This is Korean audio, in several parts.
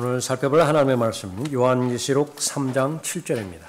오늘 살펴볼 하나님의 말씀 요한계시록 3장 7절입니다.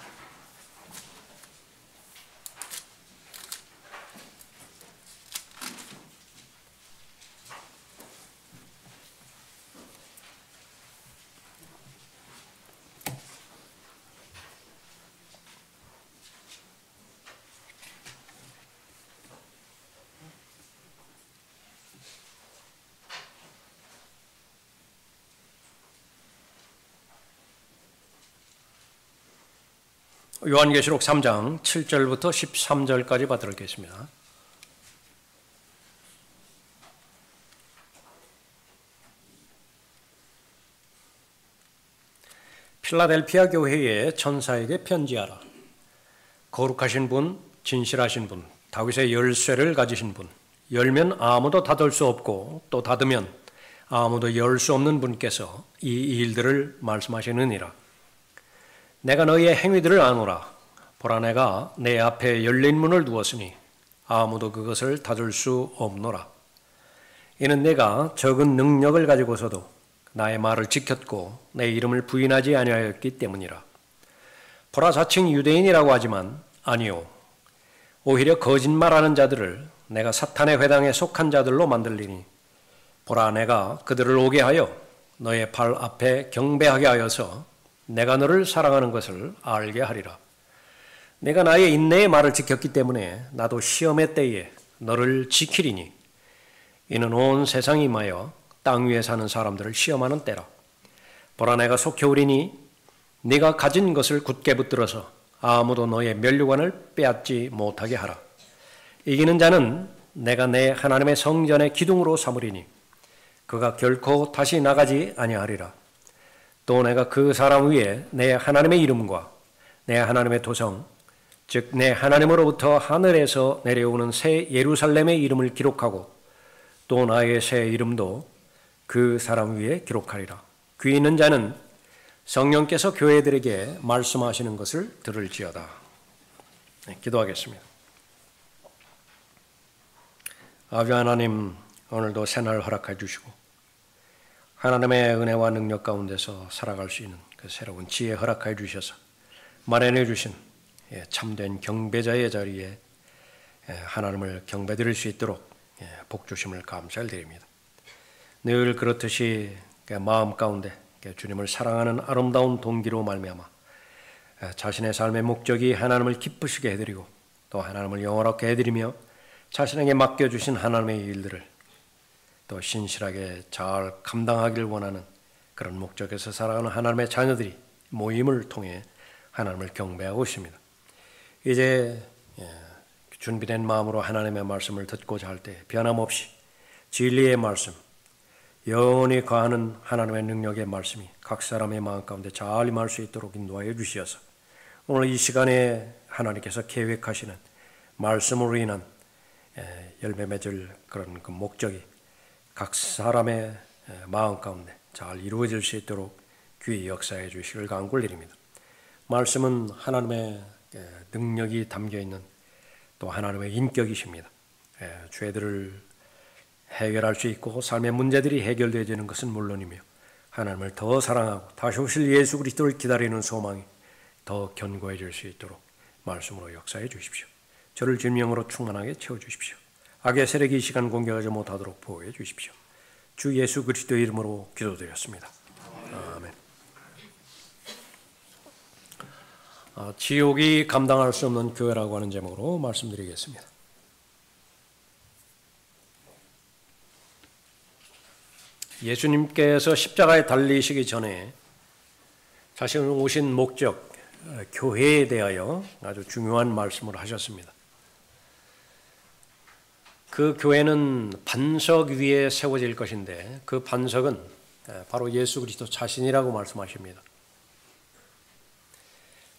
요한계시록 3장 7절부터 13절까지 받도록 하겠습니다. 필라델피아 교회의 천사에게 편지하라. 거룩하신 분, 진실하신 분, 다윗의 열쇠를 가지신 분, 열면 아무도 닫을 수 없고 또 닫으면 아무도 열 수 없는 분께서 이 일들을 말씀하시느니라. 내가 너희의 행위들을 아노라. 보라, 내가 내 앞에 열린 문을 두었으니 아무도 그것을 닫을 수 없노라. 이는 내가 적은 능력을 가지고서도 나의 말을 지켰고 내 이름을 부인하지 아니하였기 때문이라. 보라, 자칭 유대인이라고 하지만 아니요, 오히려 거짓말하는 자들을 내가 사탄의 회당에 속한 자들로 만들리니, 보라, 내가 그들을 오게 하여 너의 발 앞에 경배하게 하여서 내가 너를 사랑하는 것을 알게 하리라. 내가 나의 인내의 말을 지켰기 때문에 나도 시험의 때에 너를 지키리니, 이는 온 세상이 임하여 땅 위에 사는 사람들을 시험하는 때라. 보라, 내가 속히 오리니 네가 가진 것을 굳게 붙들어서 아무도 너의 면류관을 빼앗지 못하게 하라. 이기는 자는 내가 내 하나님의 성전의 기둥으로 삼으리니 그가 결코 다시 나가지 아니하리라. 또 내가 그 사람 위에 내 하나님의 이름과 내 하나님의 도성, 즉 내 하나님으로부터 하늘에서 내려오는 새 예루살렘의 이름을 기록하고 또 나의 새 이름도 그 사람 위에 기록하리라. 귀 있는 자는 성령께서 교회들에게 말씀하시는 것을 들을지어다. 기도하겠습니다. 아버지 하나님, 오늘도 새날 허락해 주시고 하나님의 은혜와 능력 가운데서 살아갈 수 있는 그 새로운 지혜 허락해 주셔서 마련해 주신 참된 경배자의 자리에 하나님을 경배드릴 수 있도록 복 주심을 감사를 드립니다. 늘 그렇듯이 마음 가운데 주님을 사랑하는 아름다운 동기로 말미암아 자신의 삶의 목적이 하나님을 기쁘시게 해드리고 또 하나님을 영원하게 해드리며 자신에게 맡겨주신 하나님의 일들을 또 신실하게 잘 감당하기를 원하는 그런 목적에서 살아가는 하나님의 자녀들이 모임을 통해 하나님을 경배하고 있습니다. 이제 준비된 마음으로 하나님의 말씀을 듣고자 할 때 변함없이 진리의 말씀, 영원히 거하는 하나님의 능력의 말씀이 각 사람의 마음 가운데 잘 임할 수 있도록 인도하여 주시어서 오늘 이 시간에 하나님께서 계획하시는 말씀으로 인한 열매 맺을 그런 그 목적이 각 사람의 마음 가운데 잘 이루어질 수 있도록 귀히 역사해 주시길 간구를 드립니다. 말씀은 하나님의 능력이 담겨있는 또 하나님의 인격이십니다. 죄들을 해결할 수 있고 삶의 문제들이 해결되어지는 것은 물론이며 하나님을 더 사랑하고 다시 오실 예수 그리스도를 기다리는 소망이 더 견고해질 수 있도록 말씀으로 역사해 주십시오. 저를 진명으로 충만하게 채워주십시오. 악의 세력이 이 시간 공격하지 못하도록 보호해 주십시오. 주 예수 그리스도의 이름으로 기도드렸습니다. 아멘. 지옥이 감당할 수 없는 교회라고 하는 제목으로 말씀드리겠습니다. 예수님께서 십자가에 달리시기 전에 자신을 오신 목적, 교회에 대하여 아주 중요한 말씀을 하셨습니다. 그 교회는 반석 위에 세워질 것인데 그 반석은 바로 예수 그리스도 자신이라고 말씀하십니다.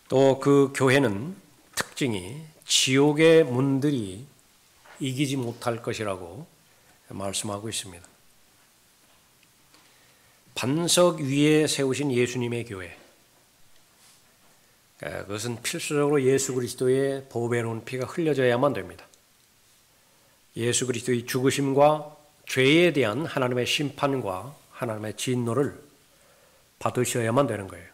또 그 교회는 특징이 지옥의 문들이 이기지 못할 것이라고 말씀하고 있습니다. 반석 위에 세우신 예수님의 교회, 그것은 필수적으로 예수 그리스도의 보배로운 피가 흘려져야만 됩니다. 예수 그리스도의 죽으심과 죄에 대한 하나님의 심판과 하나님의 진노를 받으셔야만 되는 거예요.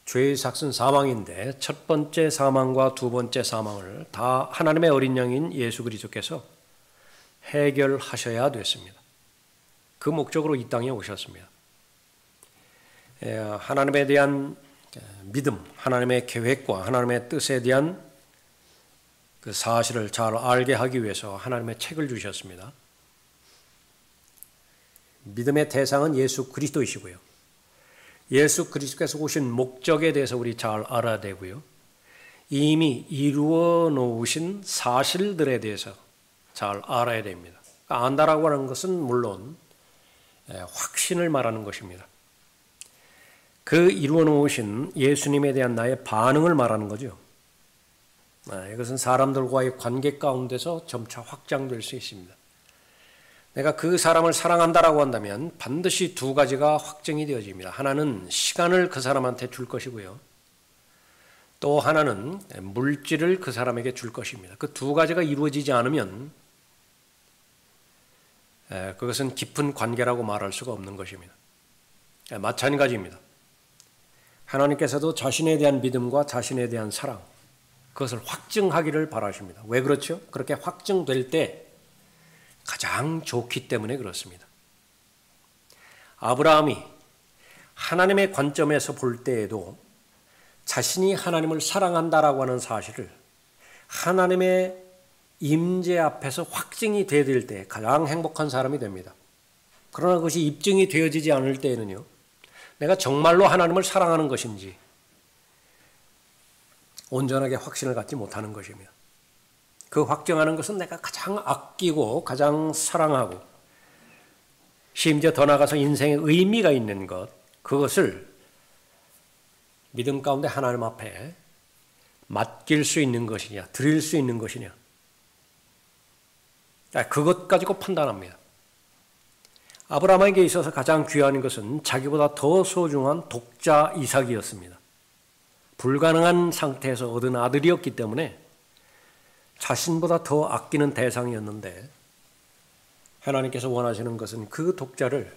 죄의 삭은 사망인데 첫 번째 사망과 두 번째 사망을 다 하나님의 어린 양인 예수 그리스도께서 해결하셔야 됐습니다. 그 목적으로 이 땅에 오셨습니다. 하나님에 대한 믿음, 하나님의 계획과 하나님의 뜻에 대한 그 사실을 잘 알게 하기 위해서 하나님의 책을 주셨습니다. 믿음의 대상은 예수 그리스도이시고요. 예수 그리스도께서 오신 목적에 대해서 우리 잘 알아야 되고요. 이미 이루어 놓으신 사실들에 대해서 잘 알아야 됩니다. 안다라고 하는 것은 물론 확신을 말하는 것입니다. 그 이루어 놓으신 예수님에 대한 나의 반응을 말하는 거죠. 이것은 사람들과의 관계 가운데서 점차 확장될 수 있습니다. 내가 그 사람을 사랑한다라고 한다면 반드시 두 가지가 확정이 되어집니다. 하나는 시간을 그 사람한테 줄 것이고요. 또 하나는 물질을 그 사람에게 줄 것입니다. 그 두 가지가 이루어지지 않으면 그것은 깊은 관계라고 말할 수가 없는 것입니다. 마찬가지입니다. 하나님께서도 자신에 대한 믿음과 자신에 대한 사랑, 그것을 확증하기를 바라십니다. 왜 그렇죠? 그렇게 확증될 때 가장 좋기 때문에 그렇습니다. 아브라함이 하나님의 관점에서 볼 때에도 자신이 하나님을 사랑한다라고 하는 사실을 하나님의 임재 앞에서 확증이 되어질 때 가장 행복한 사람이 됩니다. 그러나 그것이 입증이 되어지지 않을 때에는요, 내가 정말로 하나님을 사랑하는 것인지 온전하게 확신을 갖지 못하는 것입니다. 그 확정하는 것은 내가 가장 아끼고 가장 사랑하고 심지어 더 나아가서 인생에 의미가 있는 것, 그것을 믿음 가운데 하나님 앞에 맡길 수 있는 것이냐, 드릴 수 있는 것이냐, 그것 가지고 판단합니다. 아브라함에게 있어서 가장 귀한 것은 자기보다 더 소중한 독자 이삭이었습니다. 불가능한 상태에서 얻은 아들이었기 때문에 자신보다 더 아끼는 대상이었는데 하나님께서 원하시는 것은 그 독자를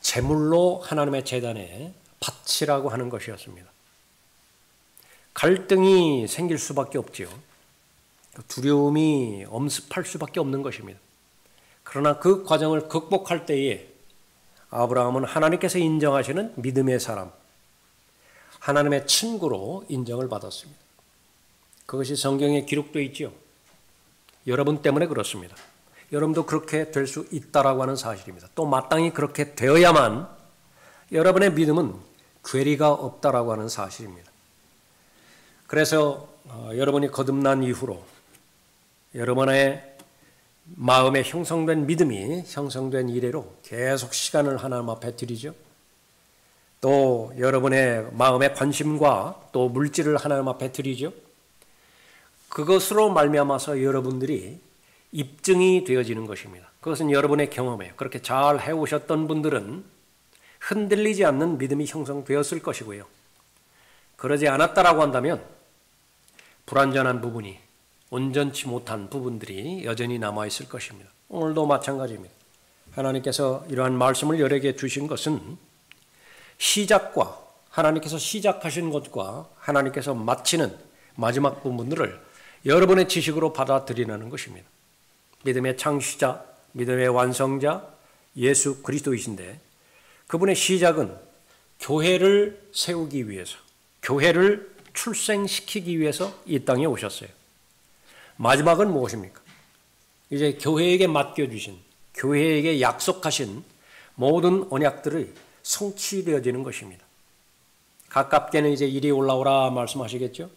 제물로 하나님의 제단에 바치라고 하는 것이었습니다. 갈등이 생길 수밖에 없지요. 두려움이 엄습할 수밖에 없는 것입니다. 그러나 그 과정을 극복할 때에 아브라함은 하나님께서 인정하시는 믿음의 사람, 하나님의 친구로 인정을 받았습니다. 그것이 성경에 기록되어 있지요. 여러분 때문에 그렇습니다. 여러분도 그렇게 될 수 있다라고 하는 사실입니다. 또 마땅히 그렇게 되어야만 여러분의 믿음은 괴리가 없다라고 하는 사실입니다. 그래서 여러분이 거듭난 이후로 여러분의 마음에 형성된 믿음이 형성된 이래로 계속 시간을 하나님 앞에 드리죠. 또 여러분의 마음의 관심과 또 물질을 하나님 앞에 드리죠. 그것으로 말미암아서 여러분들이 입증이 되어지는 것입니다. 그것은 여러분의 경험이에요. 그렇게 잘 해오셨던 분들은 흔들리지 않는 믿음이 형성되었을 것이고요. 그러지 않았다라고 한다면 불완전한 부분이, 온전치 못한 부분들이 여전히 남아있을 것입니다. 오늘도 마찬가지입니다. 하나님께서 이러한 말씀을 여러에게 주신 것은 시작과 하나님께서 시작하신 것과 하나님께서 마치는 마지막 부분들을 여러분의 지식으로 받아들이라는 것입니다. 믿음의 창시자, 믿음의 완성자 예수 그리스도이신데 그분의 시작은 교회를 세우기 위해서, 교회를 출생시키기 위해서 이 땅에 오셨어요. 마지막은 무엇입니까? 이제 교회에게 맡겨주신, 교회에게 약속하신 모든 언약들이 성취되어지는 것입니다. 가깝게는 이제 이리 올라오라 말씀하시겠죠?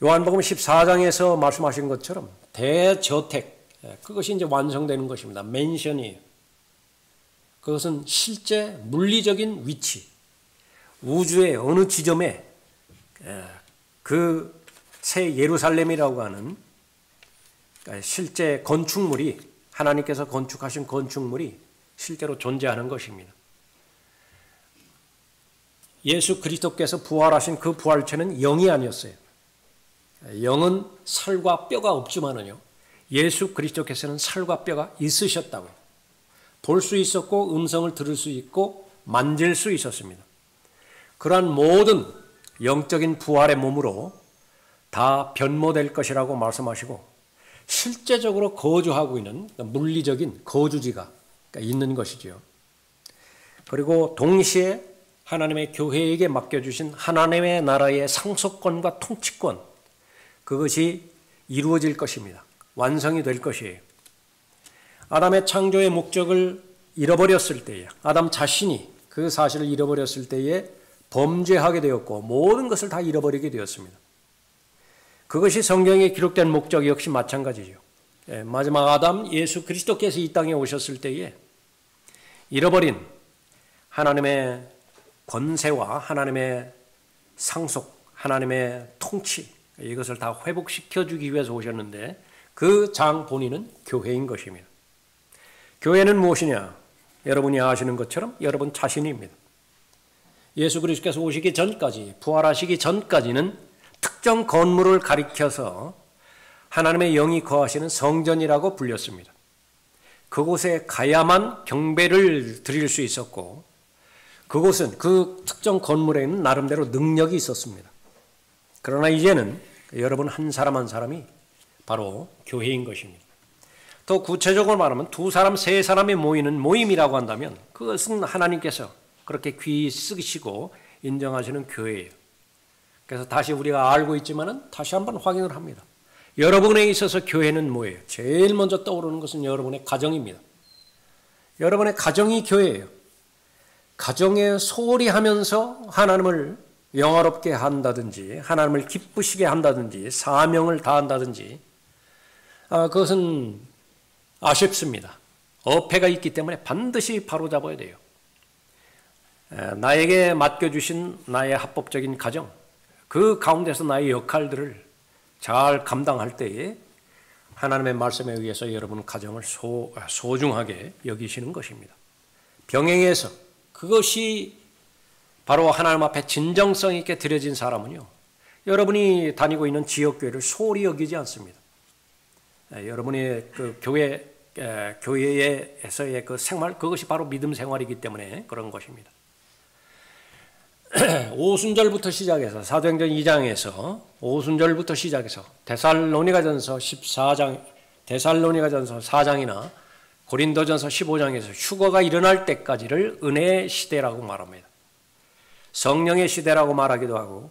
요한복음 14장에서 말씀하신 것처럼 대저택, 그것이 이제 완성되는 것입니다. 맨션이에요. 그것은 실제 물리적인 위치, 우주의 어느 지점에 그 새 예루살렘이라고 하는 실제 건축물이, 하나님께서 건축하신 건축물이 실제로 존재하는 것입니다. 예수 그리스도께서 부활하신 그 부활체는 영이 아니었어요. 영은 살과 뼈가 없지만은요, 예수 그리스도께서는 살과 뼈가 있으셨다고요. 볼 수 있었고 음성을 들을 수 있고 만질 수 있었습니다. 그러한 모든 영적인 부활의 몸으로 다 변모될 것이라고 말씀하시고 실제적으로 거주하고 있는 물리적인 거주지가 있는 것이지요. 그리고 동시에 하나님의 교회에게 맡겨주신 하나님의 나라의 상속권과 통치권, 그것이 이루어질 것입니다. 완성이 될 것이에요. 아담의 창조의 목적을 잃어버렸을 때에, 아담 자신이 그 사실을 잃어버렸을 때에 범죄하게 되었고 모든 것을 다 잃어버리게 되었습니다. 그것이 성경에 기록된 목적 역시 마찬가지죠. 마지막 아담 예수 그리스도께서 이 땅에 오셨을 때에 잃어버린 하나님의 권세와 하나님의 상속, 하나님의 통치, 이것을 다 회복시켜주기 위해서 오셨는데 그 장 본인은 교회인 것입니다. 교회는 무엇이냐? 여러분이 아시는 것처럼 여러분 자신입니다. 예수 그리스도께서 오시기 전까지, 부활하시기 전까지는 특정 건물을 가리켜서 하나님의 영이 거하시는 성전이라고 불렸습니다. 그곳에 가야만 경배를 드릴 수 있었고 그곳은 그 특정 건물에는 나름대로 능력이 있었습니다. 그러나 이제는 여러분 한 사람 한 사람이 바로 교회인 것입니다. 더 구체적으로 말하면 두 사람, 세 사람이 모이는 모임이라고 한다면 그것은 하나님께서 그렇게 귀히 쓰시고 인정하시는 교회예요. 그래서 다시 우리가 알고 있지만은 다시 한번 확인을 합니다. 여러분에 있어서 교회는 뭐예요? 제일 먼저 떠오르는 것은 여러분의 가정입니다. 여러분의 가정이 교회예요. 가정에 소홀히 하면서 하나님을 영화롭게 한다든지 하나님을 기쁘시게 한다든지 사명을 다한다든지 그것은 아쉽습니다. 어폐가 있기 때문에 반드시 바로잡아야 돼요. 나에게 맡겨주신 나의 합법적인 가정, 그 가운데서 나의 역할들을 잘 감당할 때에 하나님의 말씀에 의해서 여러분 가정을 소중하게 여기시는 것입니다. 병행해서 그것이 바로 하나님 앞에 진정성 있게 드려진 사람은요, 여러분이 다니고 있는 지역교회를 소홀히 여기지 않습니다. 여러분의 그 교회에서의 그 생활, 그것이 바로 믿음 생활이기 때문에 그런 것입니다. 오순절부터 시작해서 사도행전 2장에서 오순절부터 시작해서 데살로니가전서 14장, 데살로니가전서 4장이나 고린도전서 15장에서 휴거가 일어날 때까지를 은혜의 시대라고 말합니다. 성령의 시대라고 말하기도 하고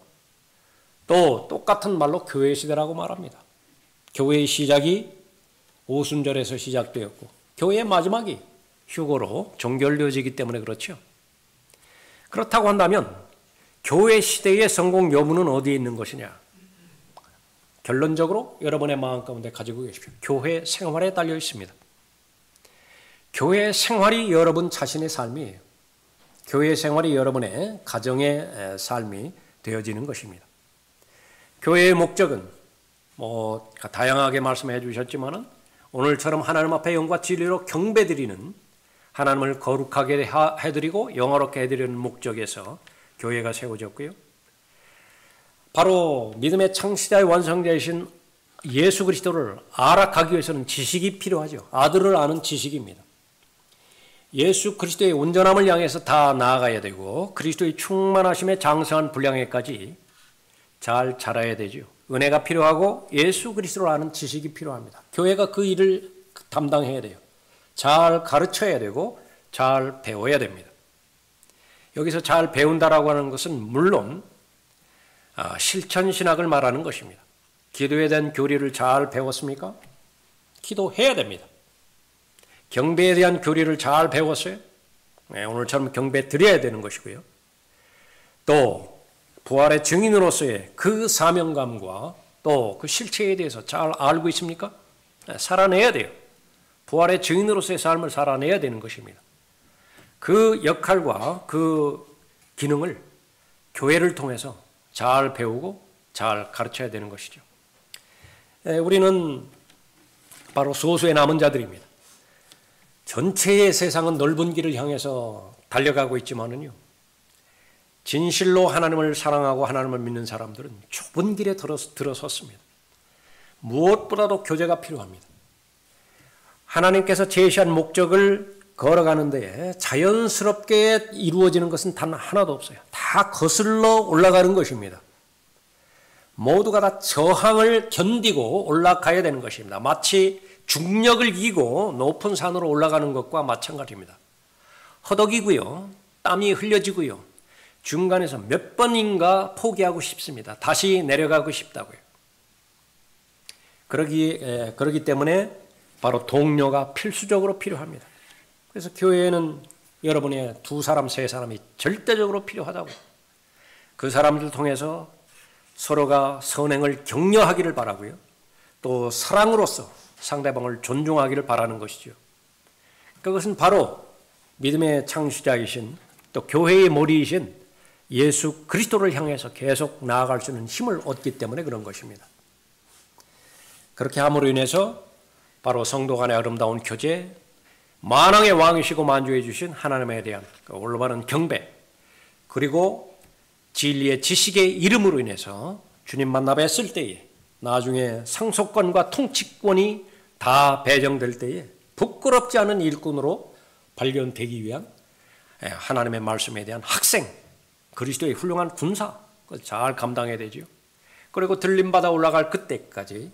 또 똑같은 말로 교회의 시대라고 말합니다. 교회의 시작이 오순절에서 시작되었고 교회의 마지막이 휴거로 종결되어지기 때문에 그렇죠. 그렇다고 한다면 교회 시대의 성공 여부는 어디에 있는 것이냐? 결론적으로 여러분의 마음 가운데 가지고 계십시오. 교회 생활에 달려 있습니다. 교회 생활이 여러분 자신의 삶이에요. 교회 생활이 여러분의 가정의 삶이 되어지는 것입니다. 교회의 목적은 다양하게 말씀해 주셨지만은 오늘처럼 하나님 앞에 영과 진리로 경배드리는, 하나님을 거룩하게 해드리고 영화롭게 해드리는 목적에서 교회가 세워졌고요. 바로 믿음의 창시자의 완성자이신 예수 그리스도를 알아가기 위해서는 지식이 필요하죠. 아들을 아는 지식입니다. 예수 그리스도의 온전함을 향해서 다 나아가야 되고 그리스도의 충만하심에 장성한 분량에까지 잘 자라야 되죠. 은혜가 필요하고 예수 그리스도를 아는 지식이 필요합니다. 교회가 그 일을 담당해야 돼요. 잘 가르쳐야 되고 잘 배워야 됩니다. 여기서 잘 배운다라고 하는 것은 물론 실천신학을 말하는 것입니다. 기도에 대한 교리를 잘 배웠습니까? 기도해야 됩니다. 경배에 대한 교리를 잘 배웠어요? 네, 오늘처럼 경배 드려야 되는 것이고요. 또 부활의 증인으로서의 그 사명감과 또 그 실체에 대해서 잘 알고 있습니까? 네, 살아내야 돼요. 부활의 증인으로서의 삶을 살아내야 되는 것입니다. 그 역할과 그 기능을 교회를 통해서 잘 배우고 잘 가르쳐야 되는 것이죠. 우리는 바로 소수의 남은 자들입니다. 전체의 세상은 넓은 길을 향해서 달려가고 있지만은요, 진실로 하나님을 사랑하고 하나님을 믿는 사람들은 좁은 길에 들어섰습니다. 무엇보다도 교제가 필요합니다. 하나님께서 제시한 목적을 걸어가는 데에 자연스럽게 이루어지는 것은 단 하나도 없어요. 다 거슬러 올라가는 것입니다. 모두가 다 저항을 견디고 올라가야 되는 것입니다. 마치 중력을 이기고 높은 산으로 올라가는 것과 마찬가지입니다. 허덕이고요. 땀이 흘려지고요. 중간에서 몇 번인가 포기하고 싶습니다. 다시 내려가고 싶다고요. 그러기 때문에 바로 동료가 필수적으로 필요합니다. 그래서 교회에는 여러분의 2사람, 3사람이 절대적으로 필요하다고요. 그 사람들 통해서 서로가 선행을 격려하기를 바라고요. 또 사랑으로서 상대방을 존중하기를 바라는 것이죠. 그것은 바로 믿음의 창시자이신 또 교회의 머리이신 예수 그리스도를 향해서 계속 나아갈 수 있는 힘을 얻기 때문에 그런 것입니다. 그렇게 함으로 인해서 바로 성도 간의 아름다운 교제, 만왕의 왕이시고 만주해 주신 하나님에 대한 올바른 경배, 그리고 진리의 지식의 이름으로 인해서 주님 만나 뵀을 때에 나중에 상속권과 통치권이 다 배정될 때에 부끄럽지 않은 일꾼으로 발견되기 위한 하나님의 말씀에 대한 학생, 그리스도의 훌륭한 군사, 그걸 잘 감당해야 되죠. 그리고 들림받아 올라갈 그때까지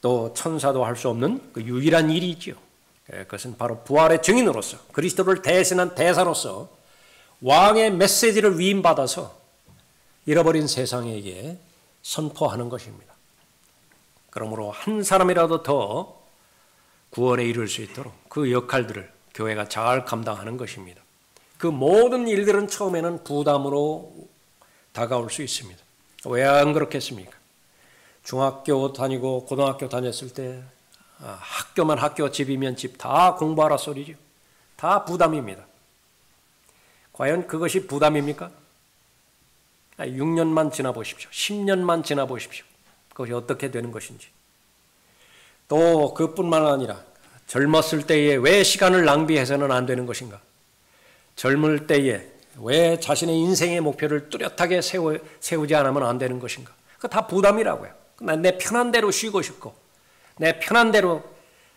또 천사도 할 수 없는 그 유일한 일이 있죠. 그것은 바로 부활의 증인으로서 그리스도를 대신한 대사로서 왕의 메시지를 위임받아서 잃어버린 세상에게 선포하는 것입니다. 그러므로 한 사람이라도 더 구원에 이를 수 있도록 그 역할들을 교회가 잘 감당하는 것입니다. 그 모든 일들은 처음에는 부담으로 다가올 수 있습니다. 왜 안 그렇겠습니까? 중학교 다니고 고등학교 다녔을 때 학교만 학교, 집이면 집, 다 공부하라 소리죠. 다 부담입니다. 과연 그것이 부담입니까? 6년만 지나보십시오. 10년만 지나보십시오. 그것이 어떻게 되는 것인지. 또 그뿐만 아니라 젊었을 때에 왜 시간을 낭비해서는 안 되는 것인가? 젊을 때에 왜 자신의 인생의 목표를 뚜렷하게 세우지 않으면 안 되는 것인가? 그거 다 부담이라고요. 내 편한 대로 쉬고 싶고 내 편한 대로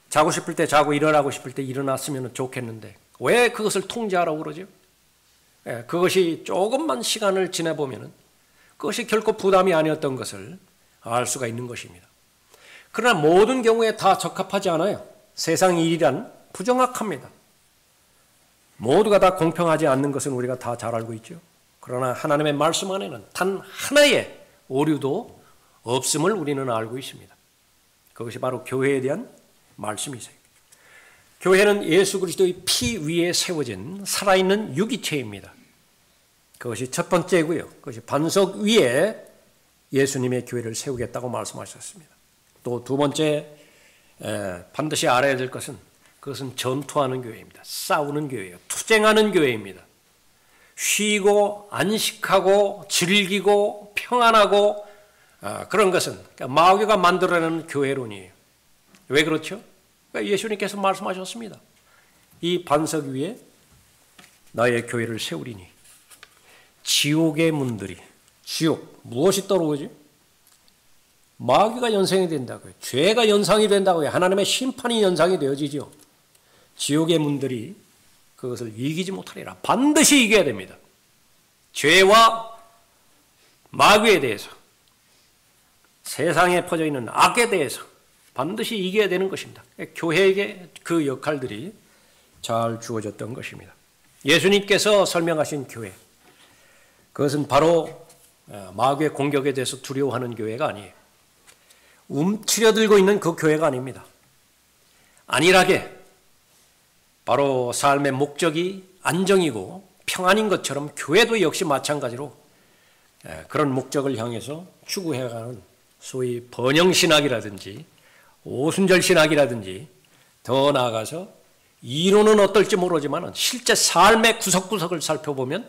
자고 싶을 때 자고 일어나고 싶을 때 일어났으면 좋겠는데 왜 그것을 통제하라고 그러죠? 그것이 조금만 시간을 지내보면 그것이 결코 부담이 아니었던 것을 알 수가 있는 것입니다. 그러나 모든 경우에 다 적합하지 않아요. 세상 일이란 부정확합니다. 모두가 다 공평하지 않는 것은 우리가 다 잘 알고 있죠. 그러나 하나님의 말씀 안에는 단 하나의 오류도 없음을 우리는 알고 있습니다. 그것이 바로 교회에 대한 말씀이세요. 교회는 예수 그리스도의 피 위에 세워진 살아있는 유기체입니다. 그것이 첫 번째고요. 그것이 반석 위에 예수님의 교회를 세우겠다고 말씀하셨습니다. 또 두 번째 반드시 알아야 될 것은 그것은 전투하는 교회입니다. 싸우는 교회예요. 투쟁하는 교회입니다. 쉬고 안식하고 즐기고 평안하고 그런 것은 마귀가 만들어내는 교회론이에요. 왜 그렇죠? 예수님께서 말씀하셨습니다. 이 반석 위에 나의 교회를 세우리니 지옥의 문들이, 지옥 무엇이 떠오르지? 마귀가 연상이 된다고요. 죄가 연상이 된다고요. 하나님의 심판이 연상이 되어지죠. 지옥의 문들이 그것을 이기지 못하리라. 반드시 이겨야 됩니다. 죄와 마귀에 대해서, 세상에 퍼져 있는 악에 대해서 반드시 이겨야 되는 것입니다. 교회에게 그 역할들이 잘 주어졌던 것입니다. 예수님께서 설명하신 교회, 그것은 바로 마귀의 공격에 대해서 두려워하는 교회가 아니에요. 움츠려들고 있는 그 교회가 아닙니다. 안일하게 바로 삶의 목적이 안정이고 평안인 것처럼 교회도 역시 마찬가지로 그런 목적을 향해서 추구해가는 소위 번영신학이라든지 오순절신학이라든지 더 나아가서 이론은 어떨지 모르지만 실제 삶의 구석구석을 살펴보면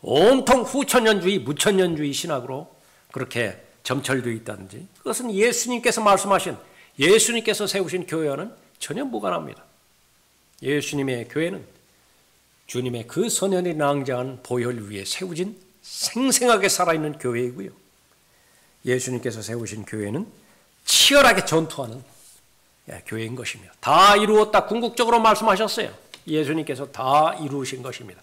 온통 후천년주의, 무천년주의 신학으로 그렇게 점철되어 있다든지 그것은 예수님께서 말씀하신 예수님께서 세우신 교회와는 전혀 무관합니다. 예수님의 교회는 주님의 그 선연이 낭자한 보혈 위에 세워진 생생하게 살아있는 교회이고요. 예수님께서 세우신 교회는 치열하게 전투하는 교회인 것입니다. 다 이루었다 궁극적으로 말씀하셨어요. 예수님께서 다 이루신 것입니다.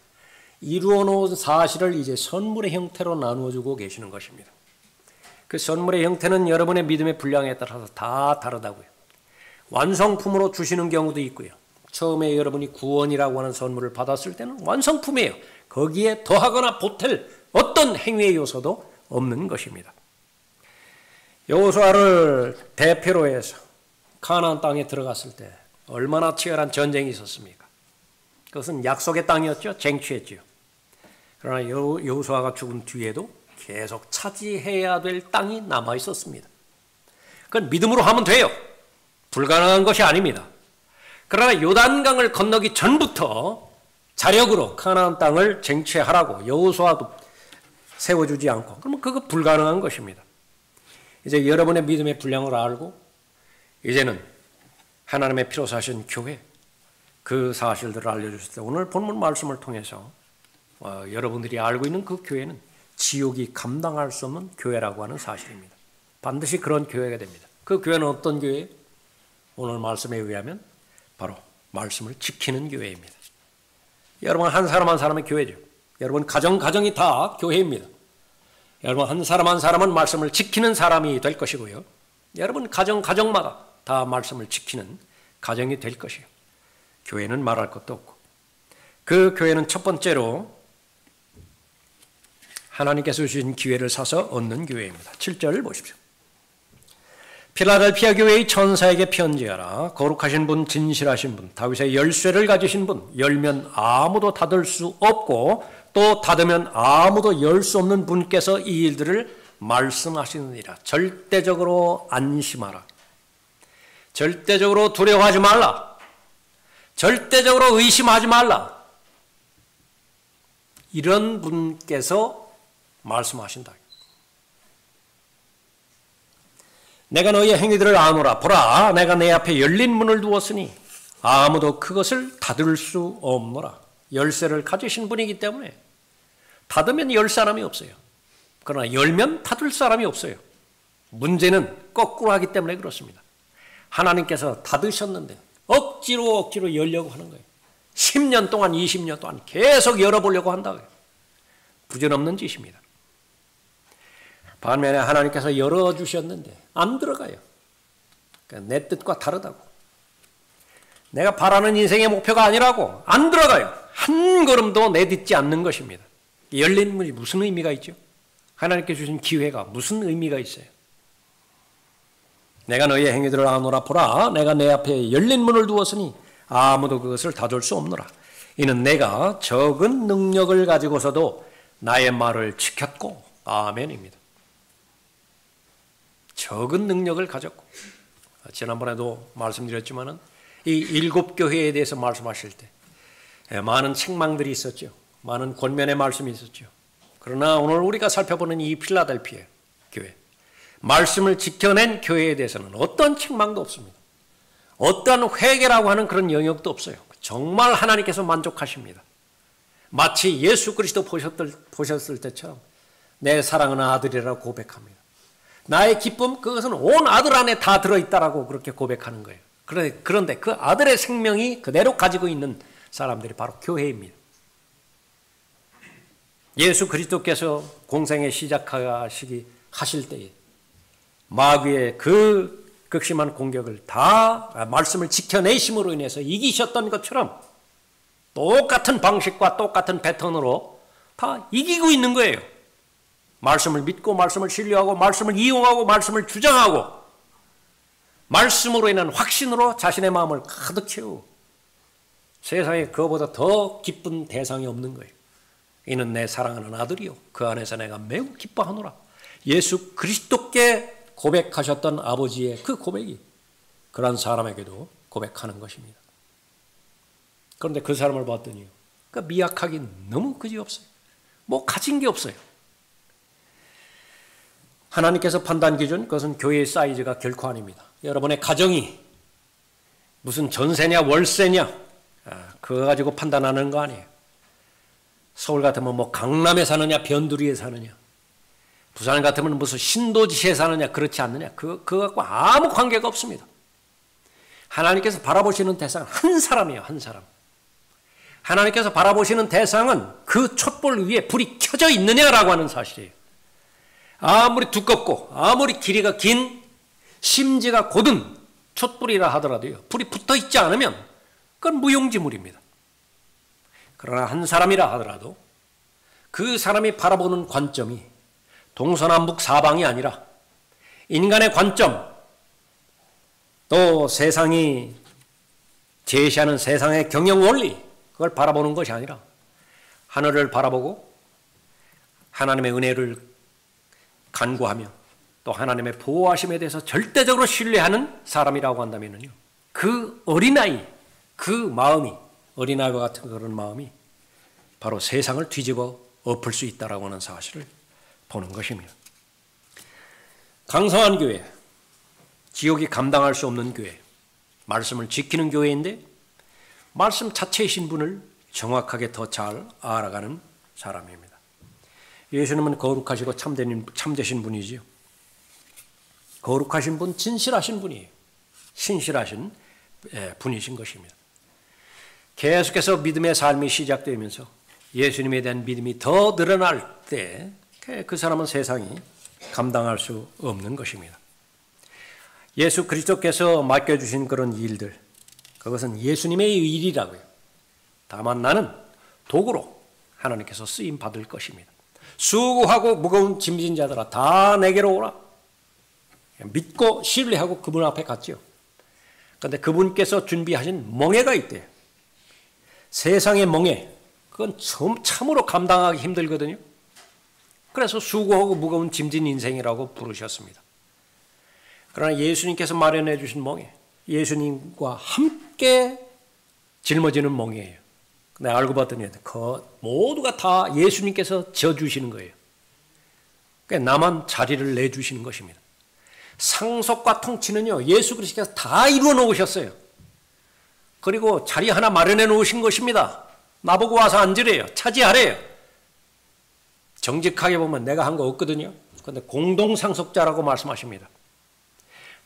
이루어 놓은 사실을 이제 선물의 형태로 나누어 주고 계시는 것입니다. 그 선물의 형태는 여러분의 믿음의 분량에 따라서 다 다르다고요. 완성품으로 주시는 경우도 있고요. 처음에 여러분이 구원이라고 하는 선물을 받았을 때는 완성품이에요. 거기에 더하거나 보탤 어떤 행위의 요소도 없는 것입니다. 여호수아를 대표로 해서 가나안 땅에 들어갔을 때 얼마나 치열한 전쟁이 있었습니까? 그것은 약속의 땅이었죠. 쟁취했죠. 그러나 여호수아가 죽은 뒤에도 계속 차지해야 될 땅이 남아 있었습니다. 그건 믿음으로 하면 돼요. 불가능한 것이 아닙니다. 그러나 요단강을 건너기 전부터 자력으로 가나안 땅을 쟁취하라고 여호수아도 세워주지 않고, 그러면 그거 불가능한 것입니다. 이제 여러분의 믿음의 분량을 알고 이제는 하나님의 피로 사신 교회, 그 사실들을 알려주실 때 오늘 본문 말씀을 통해서 여러분들이 알고 있는 그 교회는 지옥이 감당할 수 없는 교회라고 하는 사실입니다. 반드시 그런 교회가 됩니다. 그 교회는 어떤 교회예요? 오늘 말씀에 의하면 바로 말씀을 지키는 교회입니다. 여러분 한 사람 한 사람의 교회죠. 여러분 가정이 다 교회입니다. 여러분 한 사람은 말씀을 지키는 사람이 될 것이고요. 여러분 가정마다 다 말씀을 지키는 가정이 될 것이에요. 교회는 말할 것도 없고, 그 교회는 첫 번째로 하나님께서 주신 기회를 사서 얻는 교회입니다. 7절 보십시오. 필라델피아 교회의 천사에게 편지하라. 거룩하신 분, 진실하신 분, 다윗의 열쇠를 가지신 분, 열면 아무도 닫을 수 없고 또 닫으면 아무도 열 수 없는 분께서 이 일들을 말씀하시느니라. 절대적으로 안심하라. 절대적으로 두려워하지 말라. 절대적으로 의심하지 말라. 이런 분께서 말씀하신다. 내가 너희의 행위들을 아노라. 보라, 내가 내 앞에 열린 문을 두었으니 아무도 그것을 닫을 수 없노라. 열쇠를 가지신 분이기 때문에 닫으면 열 사람이 없어요. 그러나 열면 닫을 사람이 없어요. 문제는 거꾸로 하기 때문에 그렇습니다. 하나님께서 닫으셨는데 억지로 열려고 하는 거예요. 10년 동안 20년 동안 계속 열어보려고 한다고요. 부질없는 짓입니다. 반면에 하나님께서 열어주셨는데 안 들어가요. 그러니까 내 뜻과 다르다고. 내가 바라는 인생의 목표가 아니라고 안 들어가요. 한 걸음도 내딛지 않는 것입니다. 열린 문이 무슨 의미가 있죠? 하나님께 주신 기회가 무슨 의미가 있어요? 내가 너희의 행위들을 아노라. 보라, 내가 내 앞에 열린 문을 두었으니 아무도 그것을 닫을 수 없노라. 이는 내가 적은 능력을 가지고서도 나의 말을 지켰고. 아멘입니다. 적은 능력을 가졌고, 지난번에도 말씀드렸지만은 이 7교회에 대해서 말씀하실 때 많은 책망들이 있었죠. 많은 권면의 말씀이 있었죠. 그러나 오늘 우리가 살펴보는 이 필라델피아 교회, 말씀을 지켜낸 교회에 대해서는 어떤 책망도 없습니다. 어떠한 회개라고 하는 그런 영역도 없어요. 정말 하나님께서 만족하십니다. 마치 예수 그리스도 보셨을 때처럼 내 사랑하는 아들이라고 고백합니다. 나의 기쁨, 그것은 온 아들 안에 다 들어있다라고 그렇게 고백하는 거예요. 그런데 그 아들의 생명이 그대로 가지고 있는 사람들이 바로 교회입니다. 예수 그리스도께서 공생에 하실 때에 마귀의 그 극심한 공격을 다 말씀을 지켜내심으로 인해서 이기셨던 것처럼 똑같은 방식과 똑같은 패턴으로 다 이기고 있는 거예요. 말씀을 믿고 말씀을 신뢰하고 말씀을 이용하고 말씀을 주장하고 말씀으로 인한 확신으로 자신의 마음을 가득 채우고 세상에 그거보다 더 기쁜 대상이 없는 거예요. 이는 내 사랑하는 아들이요 그 안에서 내가 매우 기뻐하노라. 예수 그리스도께 고백하셨던 아버지의 그 고백이 그런 사람에게도 고백하는 것입니다. 그런데 그 사람을 봤더니 그러니까 미약하긴 너무 그지없어요. 뭐 가진 게 없어요. 하나님께서 판단 기준, 그것은 교회의 사이즈가 결코 아닙니다. 여러분의 가정이 무슨 전세냐 월세냐 그거 가지고 판단하는 거 아니에요. 서울 같으면 뭐 강남에 사느냐 변두리에 사느냐, 부산 같으면 무슨 신도시에 사느냐 그렇지 않느냐, 그거 갖고 아무 관계가 없습니다. 하나님께서 바라보시는 대상은 한 사람이에요. 한 사람. 하나님께서 바라보시는 대상은 그 촛불 위에 불이 켜져 있느냐라고 하는 사실이에요. 아무리 두껍고 아무리 길이가 긴 심지가 곧은 촛불이라 하더라도요, 불이 붙어 있지 않으면 그건 무용지물입니다. 그러나 한 사람이라 하더라도 그 사람이 바라보는 관점이 동서남북 사방이 아니라 인간의 관점, 또 세상이 제시하는 세상의 경영 원리, 그걸 바라보는 것이 아니라 하늘을 바라보고 하나님의 은혜를 간구하며 또 하나님의 보호하심에 대해서 절대적으로 신뢰하는 사람이라고 한다면요, 그 어린아이, 그 마음이, 어린아이와 같은 그런 마음이 바로 세상을 뒤집어 엎을 수 있다라고 하는 사실을 보는 것입니다. 강성한 교회, 지옥이 감당할 수 없는 교회, 말씀을 지키는 교회인데 말씀 자체이신 분을 정확하게 더 잘 알아가는 사람입니다. 예수님은 거룩하시고 참되신 분이지요. 거룩하신 분, 진실하신 분이에요. 신실하신 분이신 것입니다. 계속해서 믿음의 삶이 시작되면서 예수님에 대한 믿음이 더 늘어날 때 그 사람은 세상이 감당할 수 없는 것입니다. 예수 그리스도께서 맡겨주신 그런 일들, 그것은 예수님의 일이라고요. 다만 나는 도구로 하나님께서 쓰임 받을 것입니다. 수고하고 무거운 짐진 자들아 다 내게로 오라. 믿고 신뢰하고 그분 앞에 갔죠. 그런데 그분께서 준비하신 멍에가 있대요. 세상의 멍에, 그건 참으로 감당하기 힘들거든요. 그래서 수고하고 무거운 짐진 인생이라고 부르셨습니다. 그러나 예수님께서 마련해 주신 멍에, 예수님과 함께 짊어지는 멍에예요. 근데 알고 봤더니 모두가 다 예수님께서 져주시는 거예요. 그러니까 나만 자리를 내주시는 것입니다. 상속과 통치는요, 예수 그리스도께서 다 이루어 놓으셨어요. 그리고 자리 하나 마련해 놓으신 것입니다. 나보고 와서 앉으래요. 차지하래요. 정직하게 보면 내가 한 거 없거든요. 그런데 공동상속자라고 말씀하십니다.